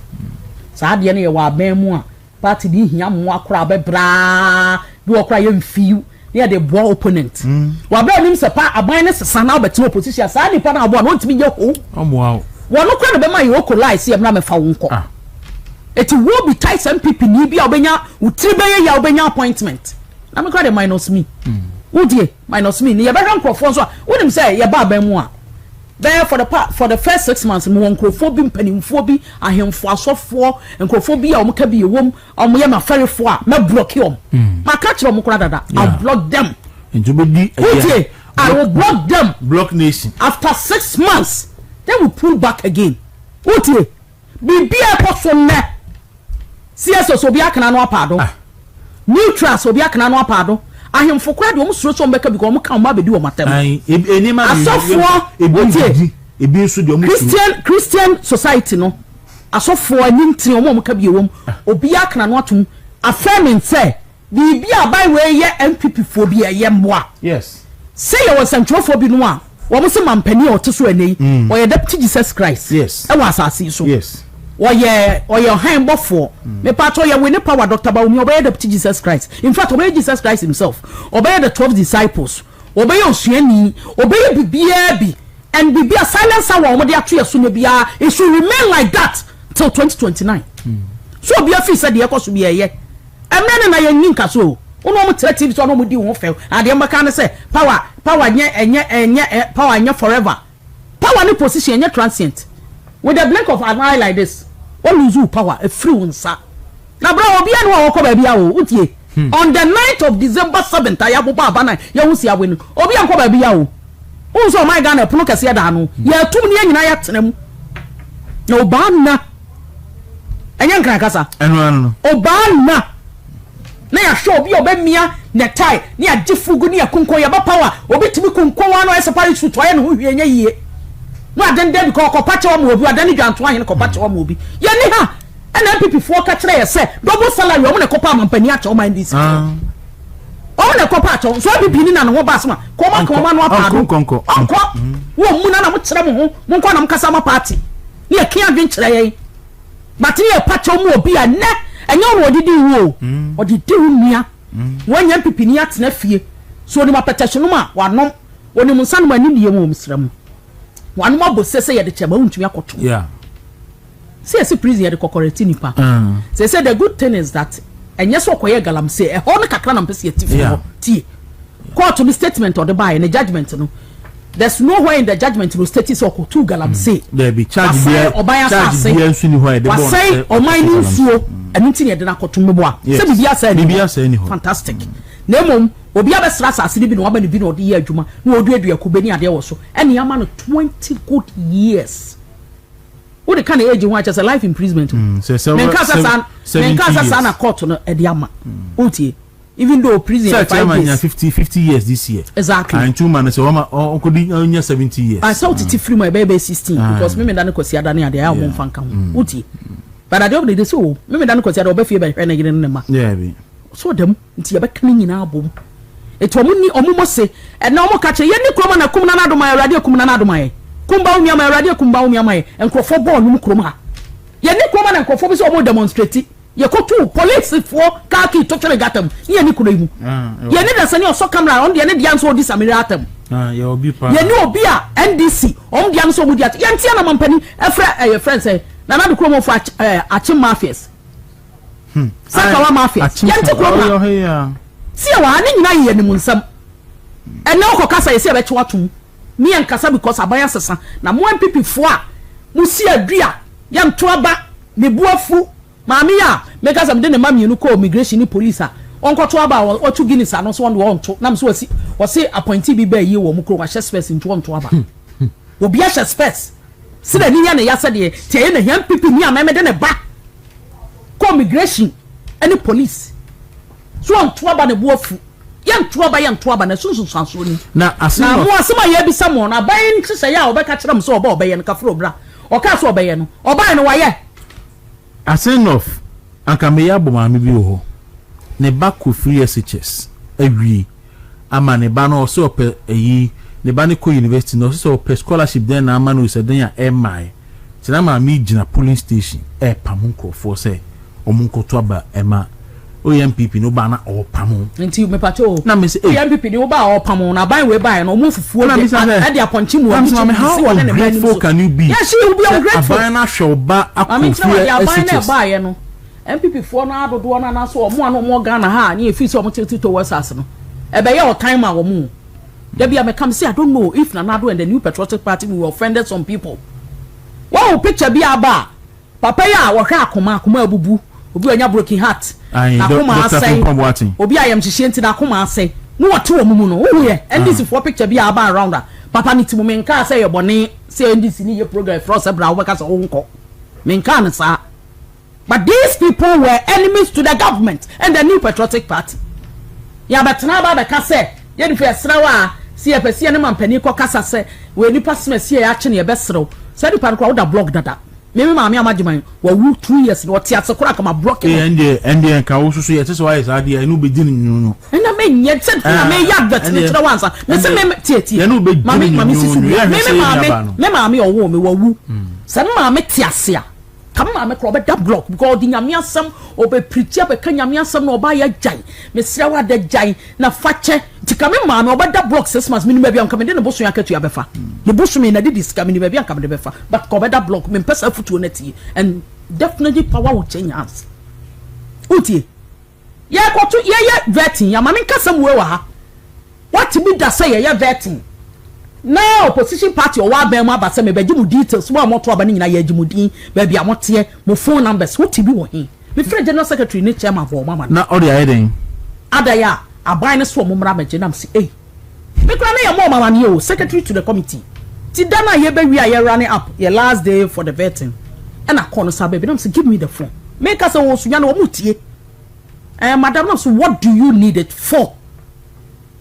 Sa de ne wa ban mu a party di hia mu akora be bra. Do okra ye mfiu. Near the war opponent. Wabra nim se pa aban ne sesa na obetimo position sa ni pa na abo no ntimi ye ho. Wow. Wono kra no be ma ye okolize se na me fa wonko. It will be tight MPP ni bia obenya utiri be ye ya obenya appointment. Na me kra de minus me. Udie minus me. Ni ye be hwan crofo so wonim say ye ba aban mu a. There for the first 6 months mo nkrofo bi mpanimfo bi ahemfo asofo nkrofo bi a o mka bi ewom o mo ye ma ferifo a me block you ma ka kire mo kura dada I block them I will block them block nation after 6 months they will pull back again utie bibi e poso ne CSO so bi akana no apado neutral so bi akana no apado ahemfo kura de o musuro so mbeka bi ko mo kan ma bedi o matem enima asofo ebi so de o Christian society no asofo anyinti o mo ka bi ewom obi akana no atum affirming say bibi abai we ye NPP fo bi ye mboa yes say you was centrofo bi no a wo mo se mampani o teso anei o ye deputy Jesus Christ yes e wa asase so yes oye handbofo me pato ye we ne power Dr. Bawumi obey deputy Jesus Christ in fact obey Jesus Christ himself obey the 12 disciples obey osuani obey bibia bi and bibia silence our mo de ato yeso no bia it should remain like that till 2029 so bia fi said ye koso bia ye emne na ye ninka so ono mo tire so ono mo di ho fe ade mbaka ne say power nye power nye forever power ni position nye transient with the blink of an eye like this what lose you power a free one sir na bro obi anu wa ko ba bia o utie on the 9th of December 7th ayabu baba na ye hu sia we no obi an ko ba bia o unso my Ghana pono kase da no ye tum ni anyina ya tenam na oba na enya nkran kasa eno oba na ya show obi obemia netai ni agifugu ni akunko ya ba power obi timi kunko wa no esepare suit wa ye no hwie nya yie no adende ko pache wa mo obi adani dwanto ahen ko pache wa mo obi ye ni ha NPP fo ka kire ye se double salary o mo ne ko pa mampani ache o man NDC o ne ko pa ache so bibi ni na no ba asma ko ma no apa do konko wo mu na mo kire mo ho mo nko na mo kasa ma party ni e kia dwen kire ye but ye pache o mo obi a ne enye o odidi wo odidi nua wanya NPP ni atena fie so ni ma petition no ma wanom oni mo nsan ma ni liye mo misram one more boss say the chema untumi akoto yeah see prison the kokoreti nipa say the good thing is that enye so koye galam say e ho no kakra na mpese yetifi tie court to statement or the buy and judgment no there's nowhere in the judgment no status or two galam say there be charge there nsu ni ho e de bon say o mine nsuo enu tin ye de na akoto mebo a say bibia say ni ho fantastic na mom obi abesra asase ni bi no aba ni bi no odi ye adwuma na oduadua kubeni ade wo so ene ama no 20 good years wo de kan age ho acha life imprisonment menka sa na court no e de ama utie even though prison for 5 years 50 years this year exactly and 2 man say onko di 70 years I saw it free my baby 16 because me dan kwasi ada na ade a mo mfa nka ho utie but ade of the so me dan kwasi ada obafie be hwe na gine ne ma yeah be so dem nti yebeka nyina abom eto omumo se na omo ka che ye ni kroma na kum na adoma awrade kum na adoma ye kumba umia ma awrade kumba umia ma ye enkrofo ball num kroma ye ni kroma na enkrofo bi so omo demonstrate ye kotu police for kaki to chere gatam ye ni kuro imu ye ni da sani oso camera on ye ni dia nso odi samira atam ye obi pa ye ni obi a NDC on dia nso odi at ye ntia na mampani efra your friend say na na de kromo for achim mafias sakawa mafias ye ntia kroma si e wa ani nyina ye ni munsam ene okokasa ye se be chewatum mi enkasa because abaya sesa na mo NPP fo a musi adua ye ntoaba ne buafu maami ya meka sam de ne mami enu ko immigration ni police a onkoto aba o tu Guinness no so won to na so wasi appointee bi ba yi wo mu kro wa space nto won to aba obi a space si da ni ya ne ya se de tie na hia NPP ni ameme de ne ba ko immigration any police so won to aba ne buafu ya nto aba na sunsun sanso ni na asema mo asema ya bi samo na ban sese ya obeka kira mso oba obeye no kafro bra o ka so obeye no oba no waye asenof ankameya bomami bi ho ne ba ko free SHS awie ama ne ba no so pe eyi ne ba ne ko university no so pe scholarship den na ama no se den ya MI tina ma mi gina polling station pamunko for say omunko to aba ema NPP no ba na opamo nti me pato na me say NPP no ba opamo na ban we ba no omufufuo de de aponchi mu how ungrateful can you be? Yes, you will be ungrateful. Abana shoba akofie ba ye no NPP fo no adodo na so omo ano mo Ghana ha na efi so omo tito wasas no e be ye o time a omo da bia me come say I don't know if Nanado and the New Patriotic Party will offended some people. Wow, picture bi aba papa ya wo hwe akoma abubu obi anya broken heart akoma asai obi ayam hihie nti na akoma asai no wote wo mumu no wo ye NDC for picture bi aba around papa ni ti mumen ka say ye bone say NDC ni ye program for us bra wo ka say wo nko men ka na sa. But these people were enemies to the government and the New Patriotic Party. Ya betena ba be ka say ye ni fe srawa si e pese ne mampani ko kasa say we ni pasme si ya kye ne ye be sraw say di pan ko da blog dada meme maami amajiman wa wu 2 years no ti asekura kama block ende ka wo susu ye tese wa is ade enu be din no na me nye tse na me ya gat ne tira wansa me se me tie enu be mami sisu me maami owo me wa wu se maami ti ase a kam maami ko be da block because di nyame asem obe preach be ka nyame asem no oba ya jai me sira wa da jai na fache ti kam maami oba da block 6 months minimum bia kam de ne boso ya katu ya befa the boso me na di dis kam minimum bia kam de befa but ko be da block me pesa futu na ti and definitely power will change hands utie ye kwato ye vetting ya maami kasam we wa ha what be da say ye vetting now opposition party or wa ben ma ba say me beji mu details mo amoto aba ni nyina ye ajimu din ba bia mote mo phone numbers what be wo hin me friend general secretary ni chairman for mama na all the hiding adaya aban ne so mo mra meje nam say eh me kra na ye mo mama ni o secretary to the committee ti dana ye be wi aye running up your last day for the vetting and I call no baby nam say give me the phone make us wo sunya na wo mutie madam nam so what do you need it for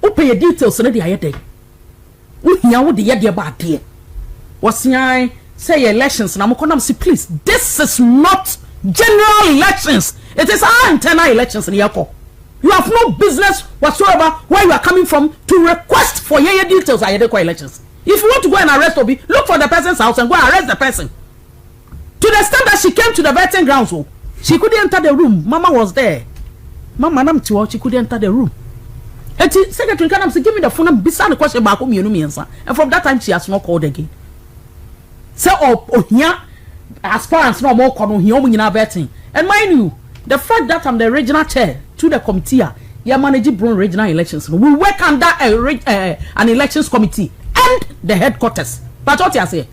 open your details na the aye day uhia wo de ye de ba de wosian say elections na mo konam say please this is not general elections it is our internal elections in yako you have no business whatsoever where you are coming from to request for your details are the elections. If you want to go and arrest Obi, look for the person's house and go and arrest the person. To the extent that she came to the vetting grounds, so she couldn't enter the room. Mama was there. Mama nam tiwa, she couldn't enter the room. And secretary Kanam said, give me the phone and beside the question about me and from that time she has not called again. So here aspirants no more come here in our vetting. And mind you, the fact that I'm the regional chair to the committee, you manage Brown regional elections. We work under an elections committee and the headquarters. But what you say?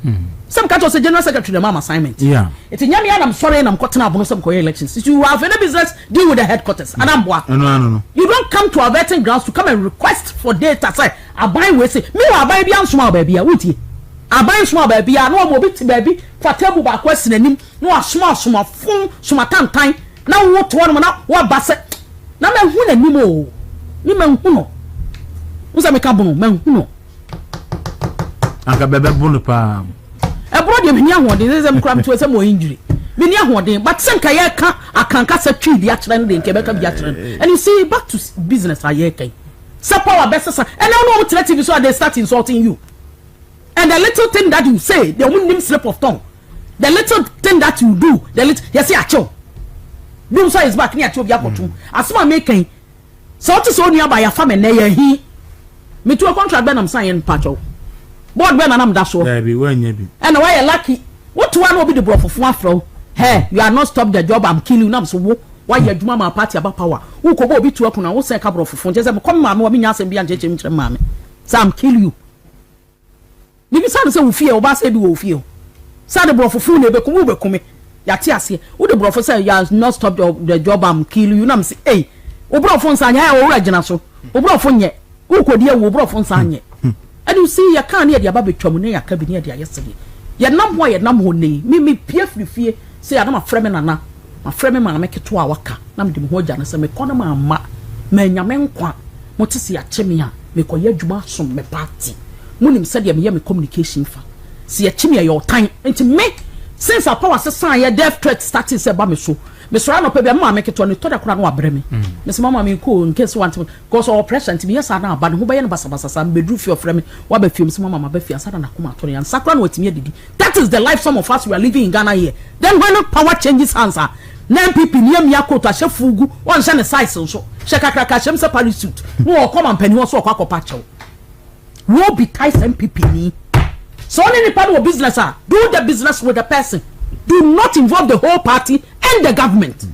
some catch us a general secretary the mama assignment. Yeah. It's in Yami and I'm sorry and I'm cutting up on some elections. If you have any business, deal with the headquarters. And I'm what? No. You don't come to our vetting grounds to come and request for data. Say, I buy with it. Me, I buy beyond small baby. I would I buy small baby. I know mobility baby. For table by question and no small phone, small time. Now what one now? What basset? Now men who and Nimo. Niman who? Who's a mecabo? Men who know? Anka bebe bonupa. A brother, me near one, there's a crime to some more injury. Me near one day, but some kayaka, I can't cast a tree, the accident in Quebec of the accident. And you see, back to business, I yake. Support our best, and I know what to let you so they start insulting you. And the little thing that you say, they won't name slip of tongue. The little thing that you do, the little, yes, yeah, cho. Doom so is back near to Yakotu. As someone making so to so nearby a family, he me to a contract, Ben, I'm saying, Pacho. Board Ben and I'm that so. Baby, when you be. And why you lucky? What one will be the bro for one fro? Hey, you are not stop the job, I'm killing you. So why you do mama party about power? Who could be to up on a say a couple of phone? Just come, mamma, me as and be and judge mammy. So I'm kill you. Maybe some say we fear, or say we feel. Sad bro for food, never come. Yatiasi, who the bro for say you are not stop the job, I'm kill you. Nam say, hey, Obro phone sanya or original so. Obro phone yet. Who could dear Obro phone sanya? And you see, you can't hear the baby Chomune, a cabinet yesterday. You're not why you're not money. Me piefly fear, say I'm a friend and my friend man make it to our waka. Nam dim hojan as a meconoma ma, men yamenqua, motisi a chimia, me call ye juma some me party. Munim said you me communication for. See a chimia your time, and to make since our power sign a death threat starting say ba me so. Miss Rano Pebe ma make it to the crown wa breme. Miss Mama me cool in case one cause all pressure to me yes now but who by any basa be drew for frame what be films mama be fi answer na kuma to and sakran with me didi. That is the life some of us we are living in Ghana here. Then when power changes hands are NPP near me akota shefugu one shane size so sheka kraka shem se Paris suit no come and penny so akwa pacho. Wo be ties NPP ni. So any part of business do the business with the person. Do not involve the whole party and the government.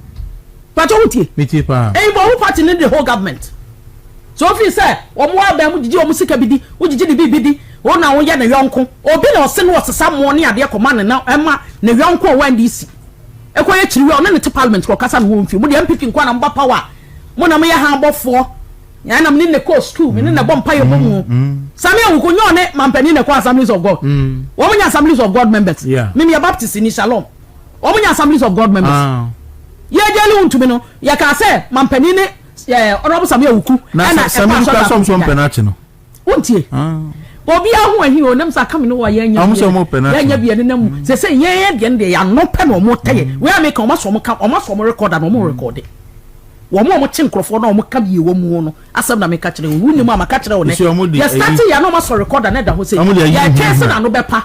But whole party need the whole government. So if you say, "O mo aba mu jiji o musika bidi, o jiji di bibidi, o na wo ya na yonko, obi na o se no some money ade command na ema na yonko o NDC." E ko ye chiri o na ne parliament ko kasa no mfi. Mo de MPP nkwa na mba power. Mo na me ya ha abofo. Ya na me ne ko school, me ne na bompa ye bomu. Sami awukonyo ne mampani ne ko Assemblies of God. Wo munya Assemblies of God members. Me me Baptist ni Shalom. Wo munya Assemblies of God members. Ye jeli untumi no, ya ka say mampani ne honorable Sami awuku na Sami ka som penachi no. Wontie. Obi ahu ahi o nam sa kam no wa yanya. Yanya bia ne nam. Se ye de ya no pe no mo taye. We am ka o maso mo ka o maso mo recorder no mo record. Wo mo chi nkrofo na o mo ka bie wo mu no asem na me ka kire wo nim ama ka kire wo ne ya start ya no maso recorder na da ho say ya kese na no bepa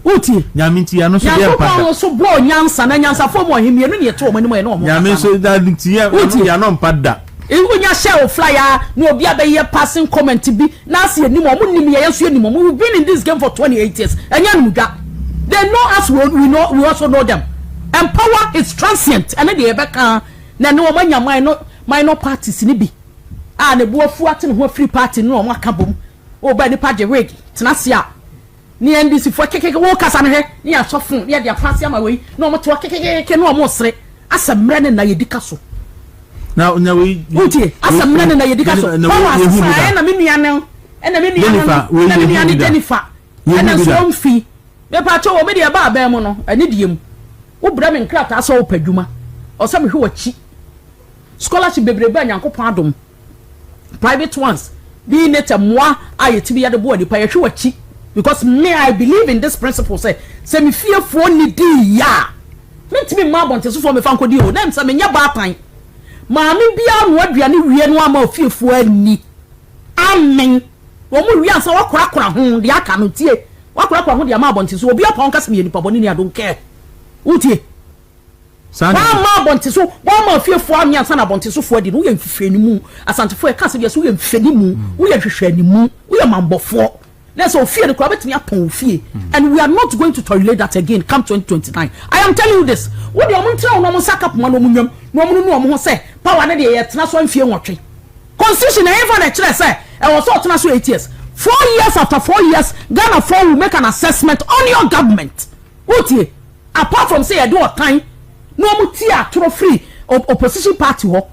uti nyaminti ya no so be pa ya so bo nyansa na nyansa fo mo himie no ne to mo nim no mo nyamin so da nti ya no mpada Iwunya share flyer no obi abaye passing comment bi na ase anim o mo nim ye so anim we been in this game for 28 years enya no da they know us we also know them and power is transient and they ebeka na no manya minor parties ni bi ne buafu ate ne ho free party no o maka bom o ba ni page rig tenase a ni NDC fo kekeke wo kasa ne he ni asofun ye dia pass ama we no mo to kekeke no mo sere asamre ne na yedika so na we uti asamre ne na yedika so na me nua ne na me nua ne Jennifer na so mfi me pa cho o me dia ba ba mu no ani diem wo bra me nkrata so wo padwuma o se me hwe wachi scholarship bebrebe anyankopon adom private ones be neta moa ayetibi ya de bo adi pa ye hwe wachi because me I believe in this principle say me fearful ni di ya mentimi ma bonte so for me fan kodi o na msa me nya baatan ma me bia no aduane wie no ama fearful ani amen wo mu wi ansa wakora ho de aka no tie wakora ho de ama bonte so obi apon kasa me nipa boni ni I don't care utie ma bonte so ma fearful ami ansa na bonte so fo adi no ye mfefeni mu asante fo e kasa bia so ye mfeni mu wo ye hwehwani mu wo ye mambofo. Let's all fear the crowd me upon fear. And we are not going to tolerate that again come 2029. I am telling you this. What do you want to no sack up one no say power na dey yet na so fear watwe. Constitution na even na kire say e was so tena so 8 years. 4 years after 4 years, Ghana 4 will make an assessment on your government. What apart from say I do a time, no mutia to free opposition party ho.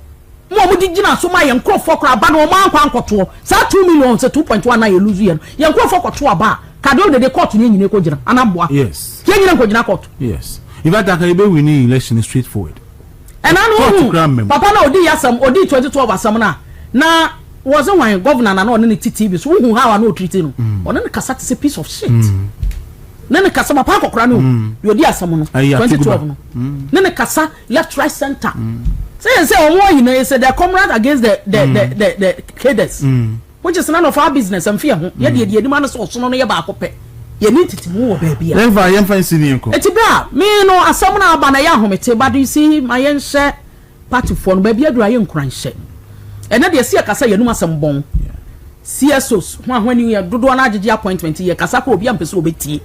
Mo mo digina so ma yen crop for crab no man kwan kwoto. Sa 2 million say 2.1 na ye lose yen. Yen crop for kwoto aba. Kado de court ni nyine ko gina. Anaboa. Yes. Yen nyine ko gina court. Yes. If that can be winning election is straightforward. And I know Papa na odi yasam odi 2012 asam na wasn't one governor na no ne TTV so who how I know treating no. Ona ne kasa is a piece of shit. Nene kasa ma pa kokra no you di asam no 2012 no nene kasa left right center say omo you know say the comrade against the cadets which is none of our business am fear ho ye de man so no ye ba akopɛ ye ni titimu wo ba bia yem fa sini nko etibra me no asam na aba na ya homete but you see my yen hye party for no ba bia dura ye nkran hye ena de se kasa ye num asam bon CSOs ho ahwani ye dodo na agege appointment ye kasa ko obi ampese obetie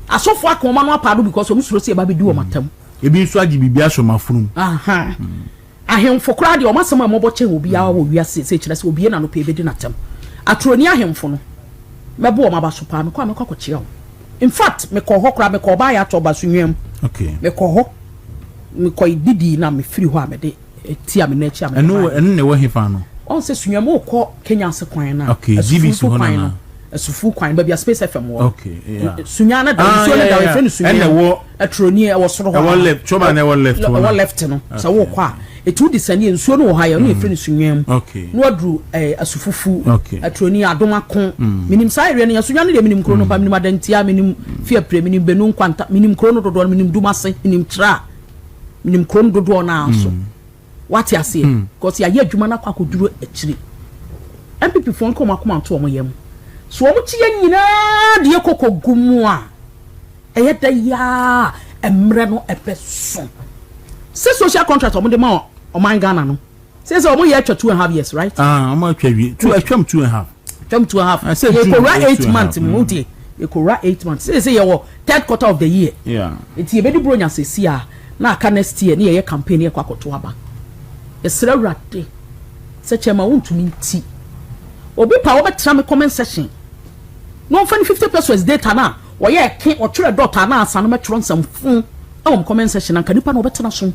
asofo akoma no apado because omu suro se ba bedi wo matam ebi nso agi bibia so mafunum aha ahemfo kra de o masam a mobo che obi a wo wiase se kire se obi na no pe bedi natam atroni ahemfo no mebo o maba so pa me kwa me kwakoche o in fact me ko ho kra me ko ba ya to ba so nwam okay me ko ho me ko didi na me firi ho a me de tia me na chi a me eno ne wo hefa no on se sunwam o ko Kenya se kwan na okay GV so na asufu kwan ba bia Space FM wo okay yeah sunyana da so le da we friend sunyana ene wo atroni e wo soro ho wo left choba na wo left no so wo kwa etu disani ensuo no wo ha ya no e friend sunyam okay no adru asufufu okay atroni adomako minim sa ere ne sunyana de minim krono pa minim adantia minim fie pre minim benu kwanta minim krono dodo minim dumase minim tra minim krono dodo na so what you say because ya adwuma na kwa koduro akiri MPP fon ko makoma to omo yam so omo chi nyina de kokko gumu a eyeda ya emre no epeso se social contract omo de ma o man Ghana no se omo ye atwa 2.5 years right omo atwa wi atwam 2.5 atwam 2.5 say you go 8 months mudi you go 8 months say you go third quarter of the year yeah it ye bedi bronya se sia na aka next year na ye campaign ye kwakoto aba esra rate se chema wontumi nti obi pa wo betra me comment section no fan 50% data na wo ye ke o twere dot na asa no metro nsam fun e wo comment section anka nipa na wo betra so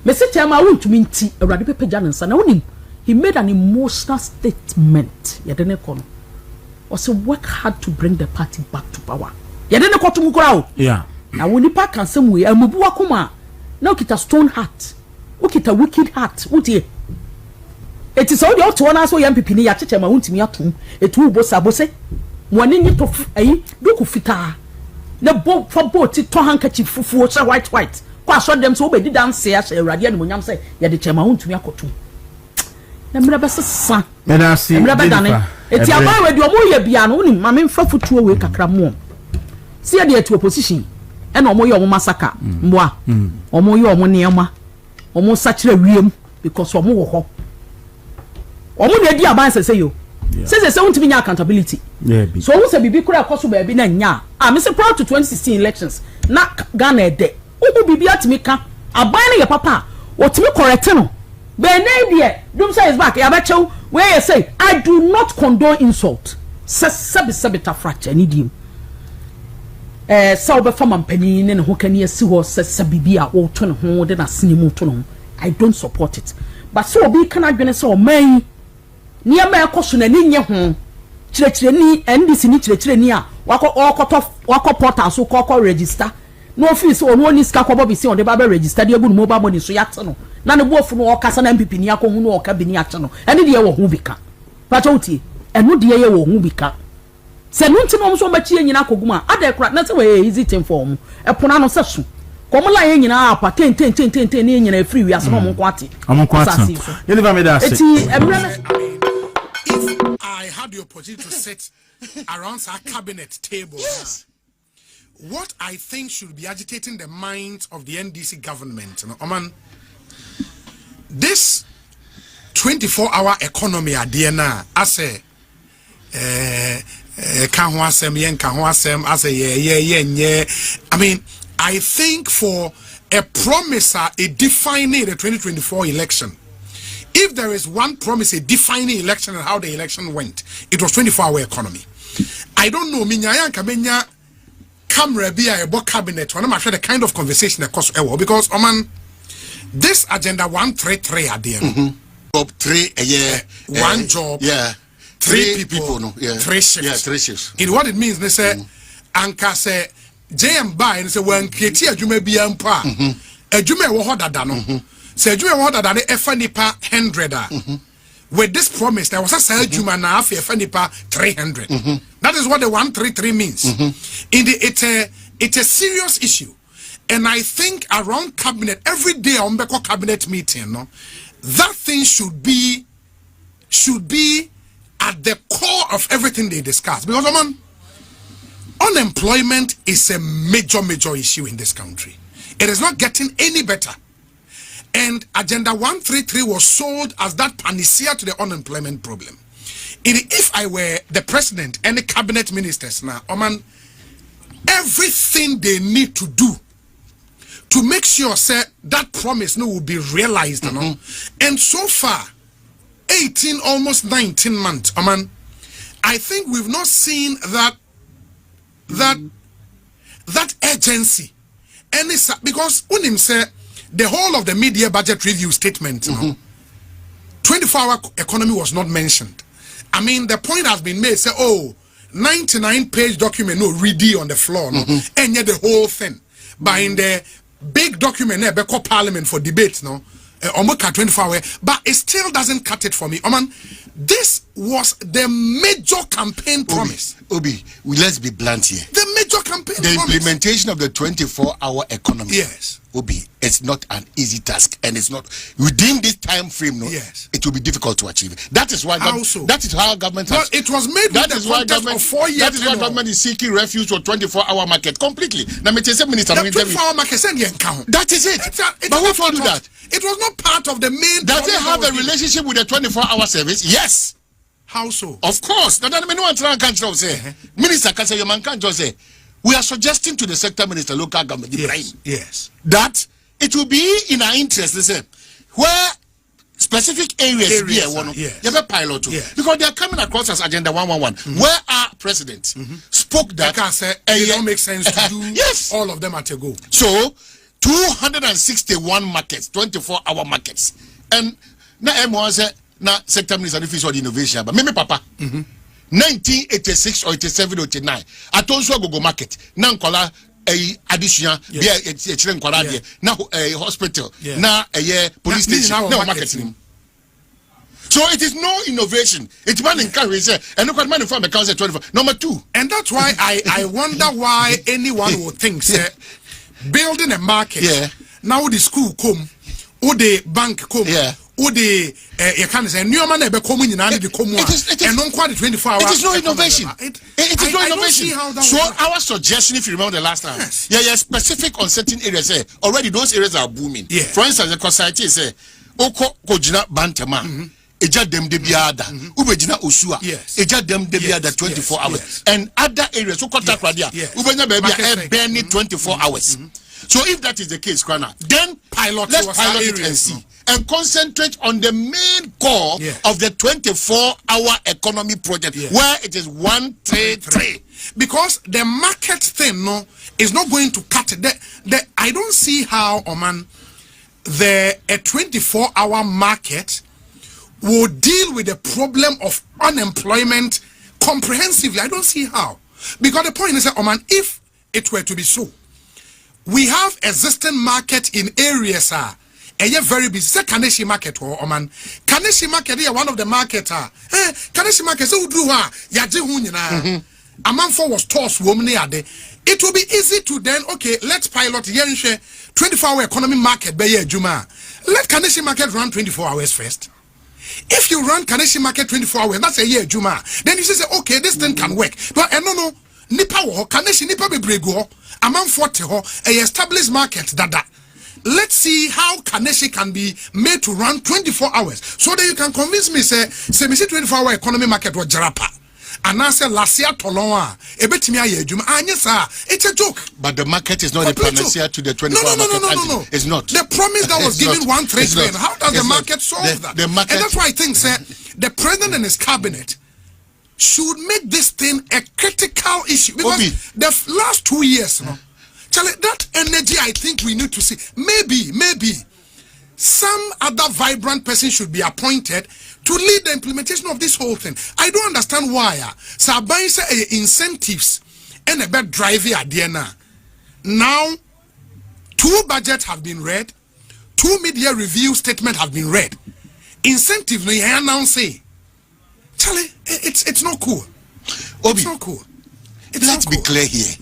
me se chema wontumi nti awrade pepeja nsa na wonim he made an emotional statement ye de ne kono o se work hard to bring the party back to power ye de ne koto mu kora o yeah na wo nipa kan sam we amubu akoma na okita stone heart okita wicked heart utie it is all the auto na so MPP ni ya cheche ma huntimi atum etu bosa bose woni ni to ayi duku fita na bo for boti to handkerchief fufuo cha white kwa so dem so obedi dance ya she awrade ani monyam say ya de chema huntimi akotum na mra besesa mena si mra bedane eti aban we de omo ye bia no woni ma me mfa futuo we kakra mo si ya de etu opposition e na omo ye omo masaka mboa omo ye omo neema omo sachira wiem because omo wo ho omo de di aban say yo say untimi nya accountability so who say bibi kura akoso ba bi na nya me say prior to 2016 elections na Ghana de who bibi atimi ka aban na ye papa otimi correct no be na de dum say is back ya ba chew where you say I do not condone insult sabita fracture ni dim so be fama mpani ne ho kani asi ho bibi a wo to ne ho de na sinimu to no I don't support it but so obi kana adwene say o man niam ekoso na ni nye ho kirekire ni NDC ni kirekire ni a wako portal so ko register no office o no ni ska ko bobi se on de ba register de agu mobile money so yate no na ne bofu no okasa na MPP ni akohu no oka bi ni ate no ene de ye wo hu bika pa chouti eno de ye wo hu bika se no nti no so ma chi nyina akoguma ada kra na se we easy thing for mu epona no se so komula ye nyina apa ten ni nyina free wi aso no mo kwate you never made that if I had the opportunity to sit around our cabinet table, yes. What I think should be agitating the minds of the NDC government, Oman, this 24-hour economy at DNA, I say, I mean, I think for a promiser, a defining the 2024 election, if there is one promise, a defining election and how the election went, it was 24-hour economy. I don't know, Minya camera be a book cabinet when I'm after the kind of conversation that costs because this agenda 133 at the end. Job 3 a year, one job, three people, no, 3 shifts. Yeah, 3 shifts. In what it means, they say, Anka say, JM buy and say, when Katia Jume be ampa, a Jume wohoda dano, say Jume wohoda dano, Efanipa 100. With this promise, there was a sale Juma na afi Efanipa 300. That is what the 133 means. It's a serious issue. And I think around cabinet, every day on Beko cabinet meeting, no, that thing should be at the core of everything they discuss. Because unemployment is a major issue in this country. It is not getting any better. And Agenda 133 was sold as that panacea to the unemployment problem. If I were the president and the cabinet ministers now, everything they need to do to make sure that promise will be realized. And so far, 18, almost 19 months, I think we've not seen that urgency. Because Unim said the whole of the mid-year budget review statement, 24-hour economy was not mentioned. I mean, the point has been made, say, 99-page document, no, ready on the floor, no, and yet the whole thing. But in the big document, Beko Parliament for debates, no, almost 24-hour, but it still doesn't cut it for me. This was the major campaign promise. Obi, let's be blunt here. The major campaign promise. The implementation of the 24-hour economy. Yes. Obi, it's not an easy task, and it's not within this time frame. No, yes, it will be difficult to achieve. That is why. That is how government has. It was made. That is why government. Of 4 years. That is why government is seeking refuge for 24-hour market completely. Now, minister, the 24-hour market send you count. That is it. But who told you that? It was not part of the main. Does it have a relationship with the 24-hour service? Yes. How so? Of course. Now, Minister can say, your man can't just say, we are suggesting to the sector minister, local government, yes, that it will be in our interest, listen, where specific areas be one, you have a pilot too, because they are coming across as Agenda 111, where our president spoke that it don't make sense to do all of them at a go. So 261 markets, 24-hour markets, and now M1 said, now sector minister if the innovation, but maybe papa. 1986 or 87 or 89 atonso go market na nkola addition be a chire nkola there na hospital na police station na marketing. So it is no innovation. It's man encourage and look at man from account 24. Number 2, and that's why I wonder why anyone would think building a market now the school come or the bank come you can say new man be come in and the come and non quite 24 hours. It is no innovation. It is no innovation. So our suggestion, if you remember the last time, specific on certain areas. Already those areas are booming. For instance, the society say oko kojina bantama. Eja dem de biada. Ubejina usua. Eja dem de biada 24 hours. And other areas so contact radia. Ubenya baby barely 24 hours. So if that is the case, Krana, then let's pilot it and see. And concentrate on the main core of the 24-hour economy project, where it is 133. Because the market thing is not going to cut it. I don't see how, a 24-hour market will deal with the problem of unemployment comprehensively. I don't see how. Because the point is that, if it were to be so, we have existing market in areas very busy. Say Kaneshi market or Kaneshi market is one of the market. Kaneshi market so do Amanfo was tossed woman there. It will be easy to then let's pilot 24-hour economy market by Juma. Let Kaneshi market run 24 hours first. If you run Kaneshi market 24 hours, that's a year Juma. Then you say this thing can work. But no. Nipa wo Kaneshi nipa bebrego Amanfo te ho established market dada. Let's see how Kaneshi can be made to run 24 hours. So that you can convince me, say me 24-hour economy market was jarapa. and answer last year tolonwa ebetimi aye adwuma anye sa it's a joke. But the market is not a panacea to the 24-hour market. No. It's not. The promise that was given 1 trillion. How does the market solve that? The market, and that's why I think, sir, the president and his cabinet should make this thing a critical issue because the last 2 years, Charlie, that energy I think we need to see. Maybe some other vibrant person should be appointed to lead the implementation of this whole thing. I don't understand why. Sabai say incentives and a bad driver idea now. 2 budgets have been read, 2 media review statements have been read. Incentive no announce say, Charlie, it's not cool. It's not cool. Let's be clear here.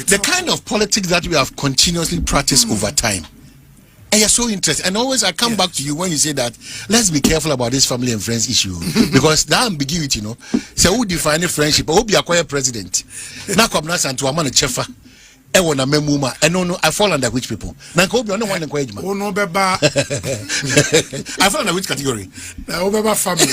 The kind of politics that we have continuously practiced over time. And you're so interested. And always I come back to you when you say that let's be careful about this family and friends issue. Because that ambiguity, so who define a friendship? Who be acquire president? Now come now and to a man a chefa. I want a memuma. I know I fall under which people. Now go be on one encouragement. Oh no, beba. I fall under which category? The beba family.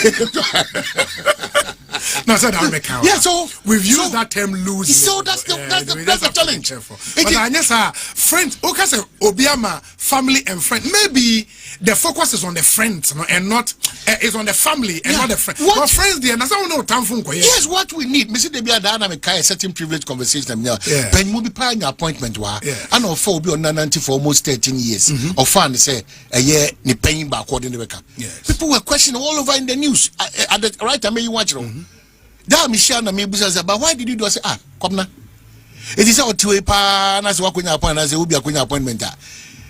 No, so that make count. Yeah, so we've used that term loosely. So that's the challenge. But I guess friends, okay, so Obiama family and friend. Maybe the focus is on the friends and not is on the family and not the friends. But friends, there, that's how we know time phone. Yes, what we need. Mr. Debia dynamic a certain privilege conversation. When you be paying appointment, I know for be on 90 for almost 13 years. Or fun say a year ni paying back according to the people were questioning all over in the news at the right time you watch it. Michelle na me busa but why did you do say come na it is out to pa na se wakonya appointment na se obi akonya appointment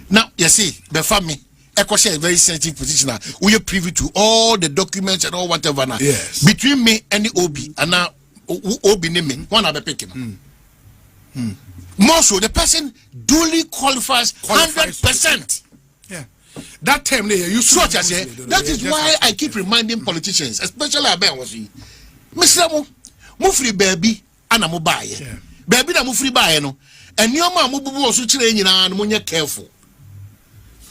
now you see the family a very sensitive position we are privy to all the documents and all whatever now between me and the obi and now obi name one of the picking more so the person duly qualifies 100%. That term there you so that is why I keep reminding politicians, especially about was Mr. Mufri baby and a mobile. Baby, na mufri buy no. And your mom was switching and when you're careful.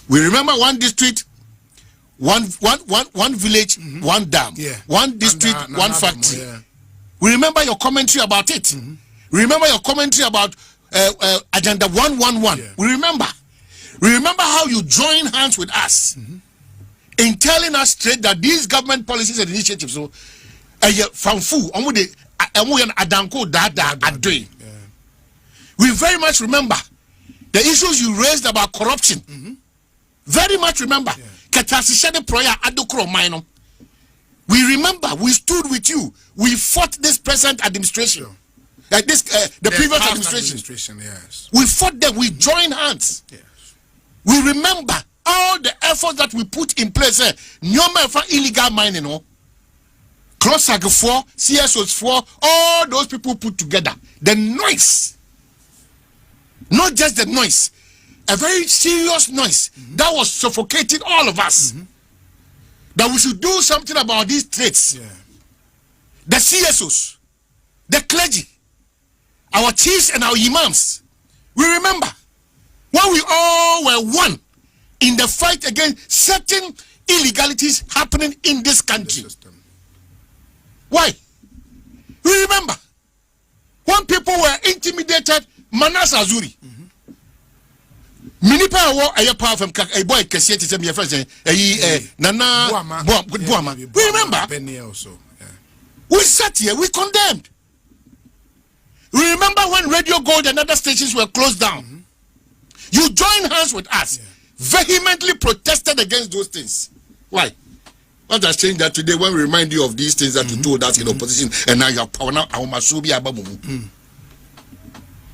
We remember one district, one village, one dam, one district, one factory. We remember your commentary about it. Remember your commentary about Agenda 111. We remember how you join hands with us in telling us straight that these government policies and initiatives we very much remember the issues you raised about corruption. Very much remember. We remember, we stood with you. We fought this present administration. The previous administration. We fought them, we joined hands. We remember all the efforts that we put in place. Illegal mining, Crossag 4, CSOs 4, all those people put together. The noise, not just the noise, a very serious noise that was suffocating all of us. That we should do something about these traits. The CSOs, the clergy, our chiefs and our imams. We remember when we all were one in the fight against certain illegalities happening in this country. Why? We remember when people were intimidated, Manas Azuri. Minipa wa a power from a boy Cassiette to me friends Nana Buama. We remember. We sat here, we condemned. We remember when Radio Gold and other stations were closed down. You joined hands with us, vehemently protested against those things. Why? What has changed that today when we remind you of these things that you told us in opposition and now you have power now our masubi abamu.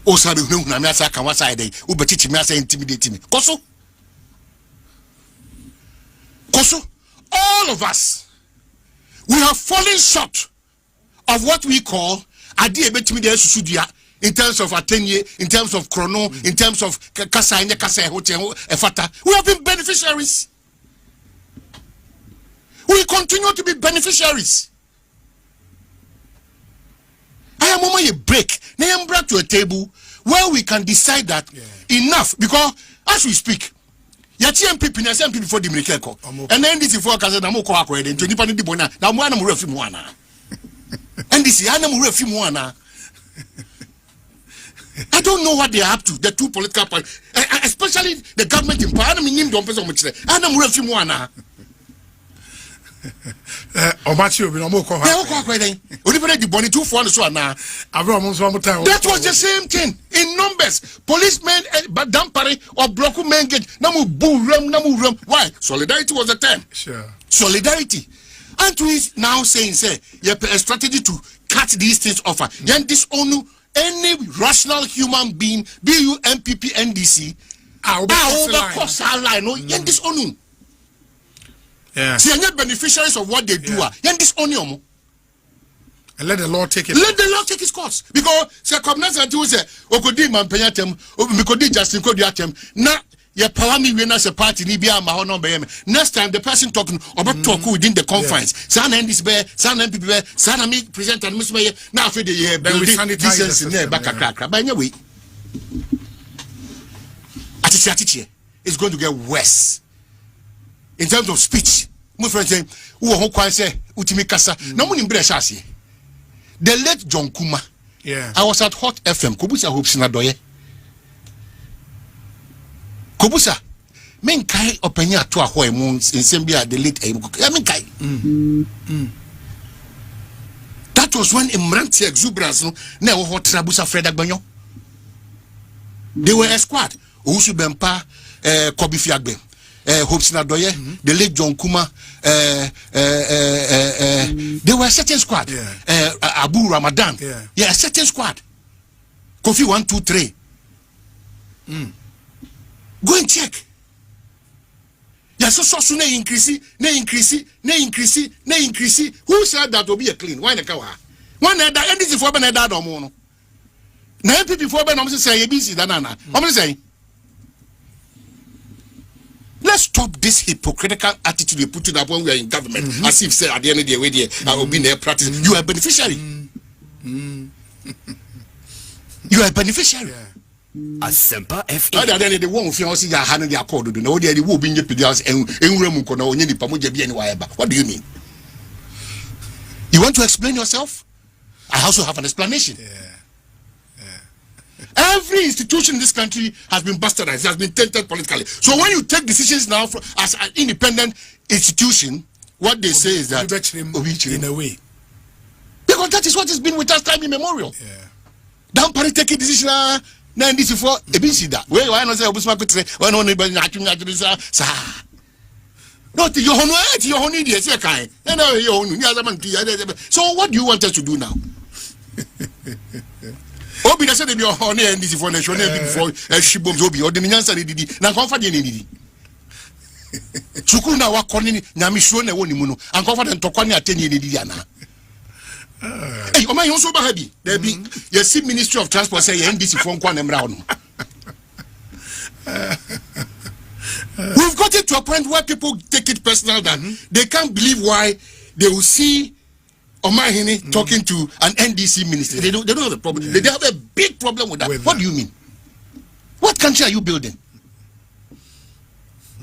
Osabi na me asa kan wasa ide ubetichi me asa intimidate me. Koso all of us we have fallen short of what we call ade ebetimi de susudua in terms of atenye, in terms of chrono, in terms of kasa hotel efata. We have been beneficiaries. We continue to be beneficiaries. I am on a break. Now I'm brought to a table where we can decide that enough, because as we speak, Yati NPP na NPP before the American and then NDC for Kazan Amoko Akwe, and 20 Bona, now one of them. NDC NDC, I don't know what they are up to, the two political parties, especially the government in power. I mean, don't person much. I know more from one. That was the same thing in numbers. Policemen, but Dampare or Bloku men get namu rum. Why? Solidarity was the term. Sure. Solidarity. And we is now saying, say, you have a strategy to cut these things off. Then this only any rational human being, be you NPP, NDC, overcost our line. No, this only. Yeah. See, any beneficiaries of what they do are this only. And let the law take it. Let the law take its course. Because say covenants and say okodi man penyatem, mikodi Justin Kodiatem. Now your power me when as a party ni bia ma hono be. Next time the person talking about talk within the confines. San NDC be, San NPP be, San me present and Miss May. Now for the year building decency near back crack. By any way, attitude is going to get worse. In terms of speech, my friend saying, who can say, Utimi Kasa, no one in Breshasi. The late John Kuma. Yeah. I was at Hot FM, Kubusa Hopes in Adoye. Kubusa, men kai openya to a hoy moons in Sambia, the late Kai. That was when Imranti exuberance never hot Trabusa Freda Banyo. They were a squad. Usu Bempa, Kobi Fiagbe. Hopes in Adoye, the late John Kuma, they were a certain squad. Abu Ramadan, a certain squad. Kofi 1, 2, 3. Go and check. So soon increase. Who said that will be a clean? Why the kawa? One that NDC for Benedad or Mono. Now, NPP for Ben, I'm saying, ABC, Danana. I'm saying. Let's stop this hypocritical attitude we put to that when we are in government, as if say at the end of the day, I will be in their practice. You are a beneficiary. You are a beneficiary. Asempa F. Other than the one who feels you are handing the accord to know the will be in your pedias and Remukono, any Pamuja be anywhere. What do you mean? You want to explain yourself? I also have an explanation. Every institution in this country has been bastardized, has been tainted politically. So when you take decisions now as an independent institution, what they say is that in a way, because that is what has been with us time immemorial. Don't party take a decision. Now this is for a busy that. Where I know say Obusma could say when only by not your own idiots. So what do you want us to do now? Obi na say dem your honey NDC for nation before she bombs obi or the nyansa didi na comfort dey nidi chukuru na wakoni nyame sho na woni mu no and comfort dem tokwa ni ateni nidi ana o man you so ba habi there be you see Ministry of Transport say NDC for nkwa na mra no. We've got it to a point where people take it personal that they can't believe why they will see Omahini talking to an NDC minister. They don't have a problem. They have a big problem with that. What do you mean? What country are you building?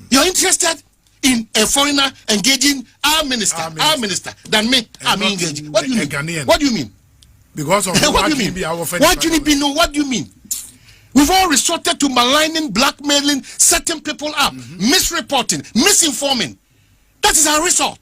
You're interested in a foreigner engaging our minister than me. I'm engaged. What do you mean? What do you mean? Because of what do you mean? What do you mean? No, what do you mean? We've all resorted to maligning, blackmailing, setting people up, misreporting, misinforming. That is our resort.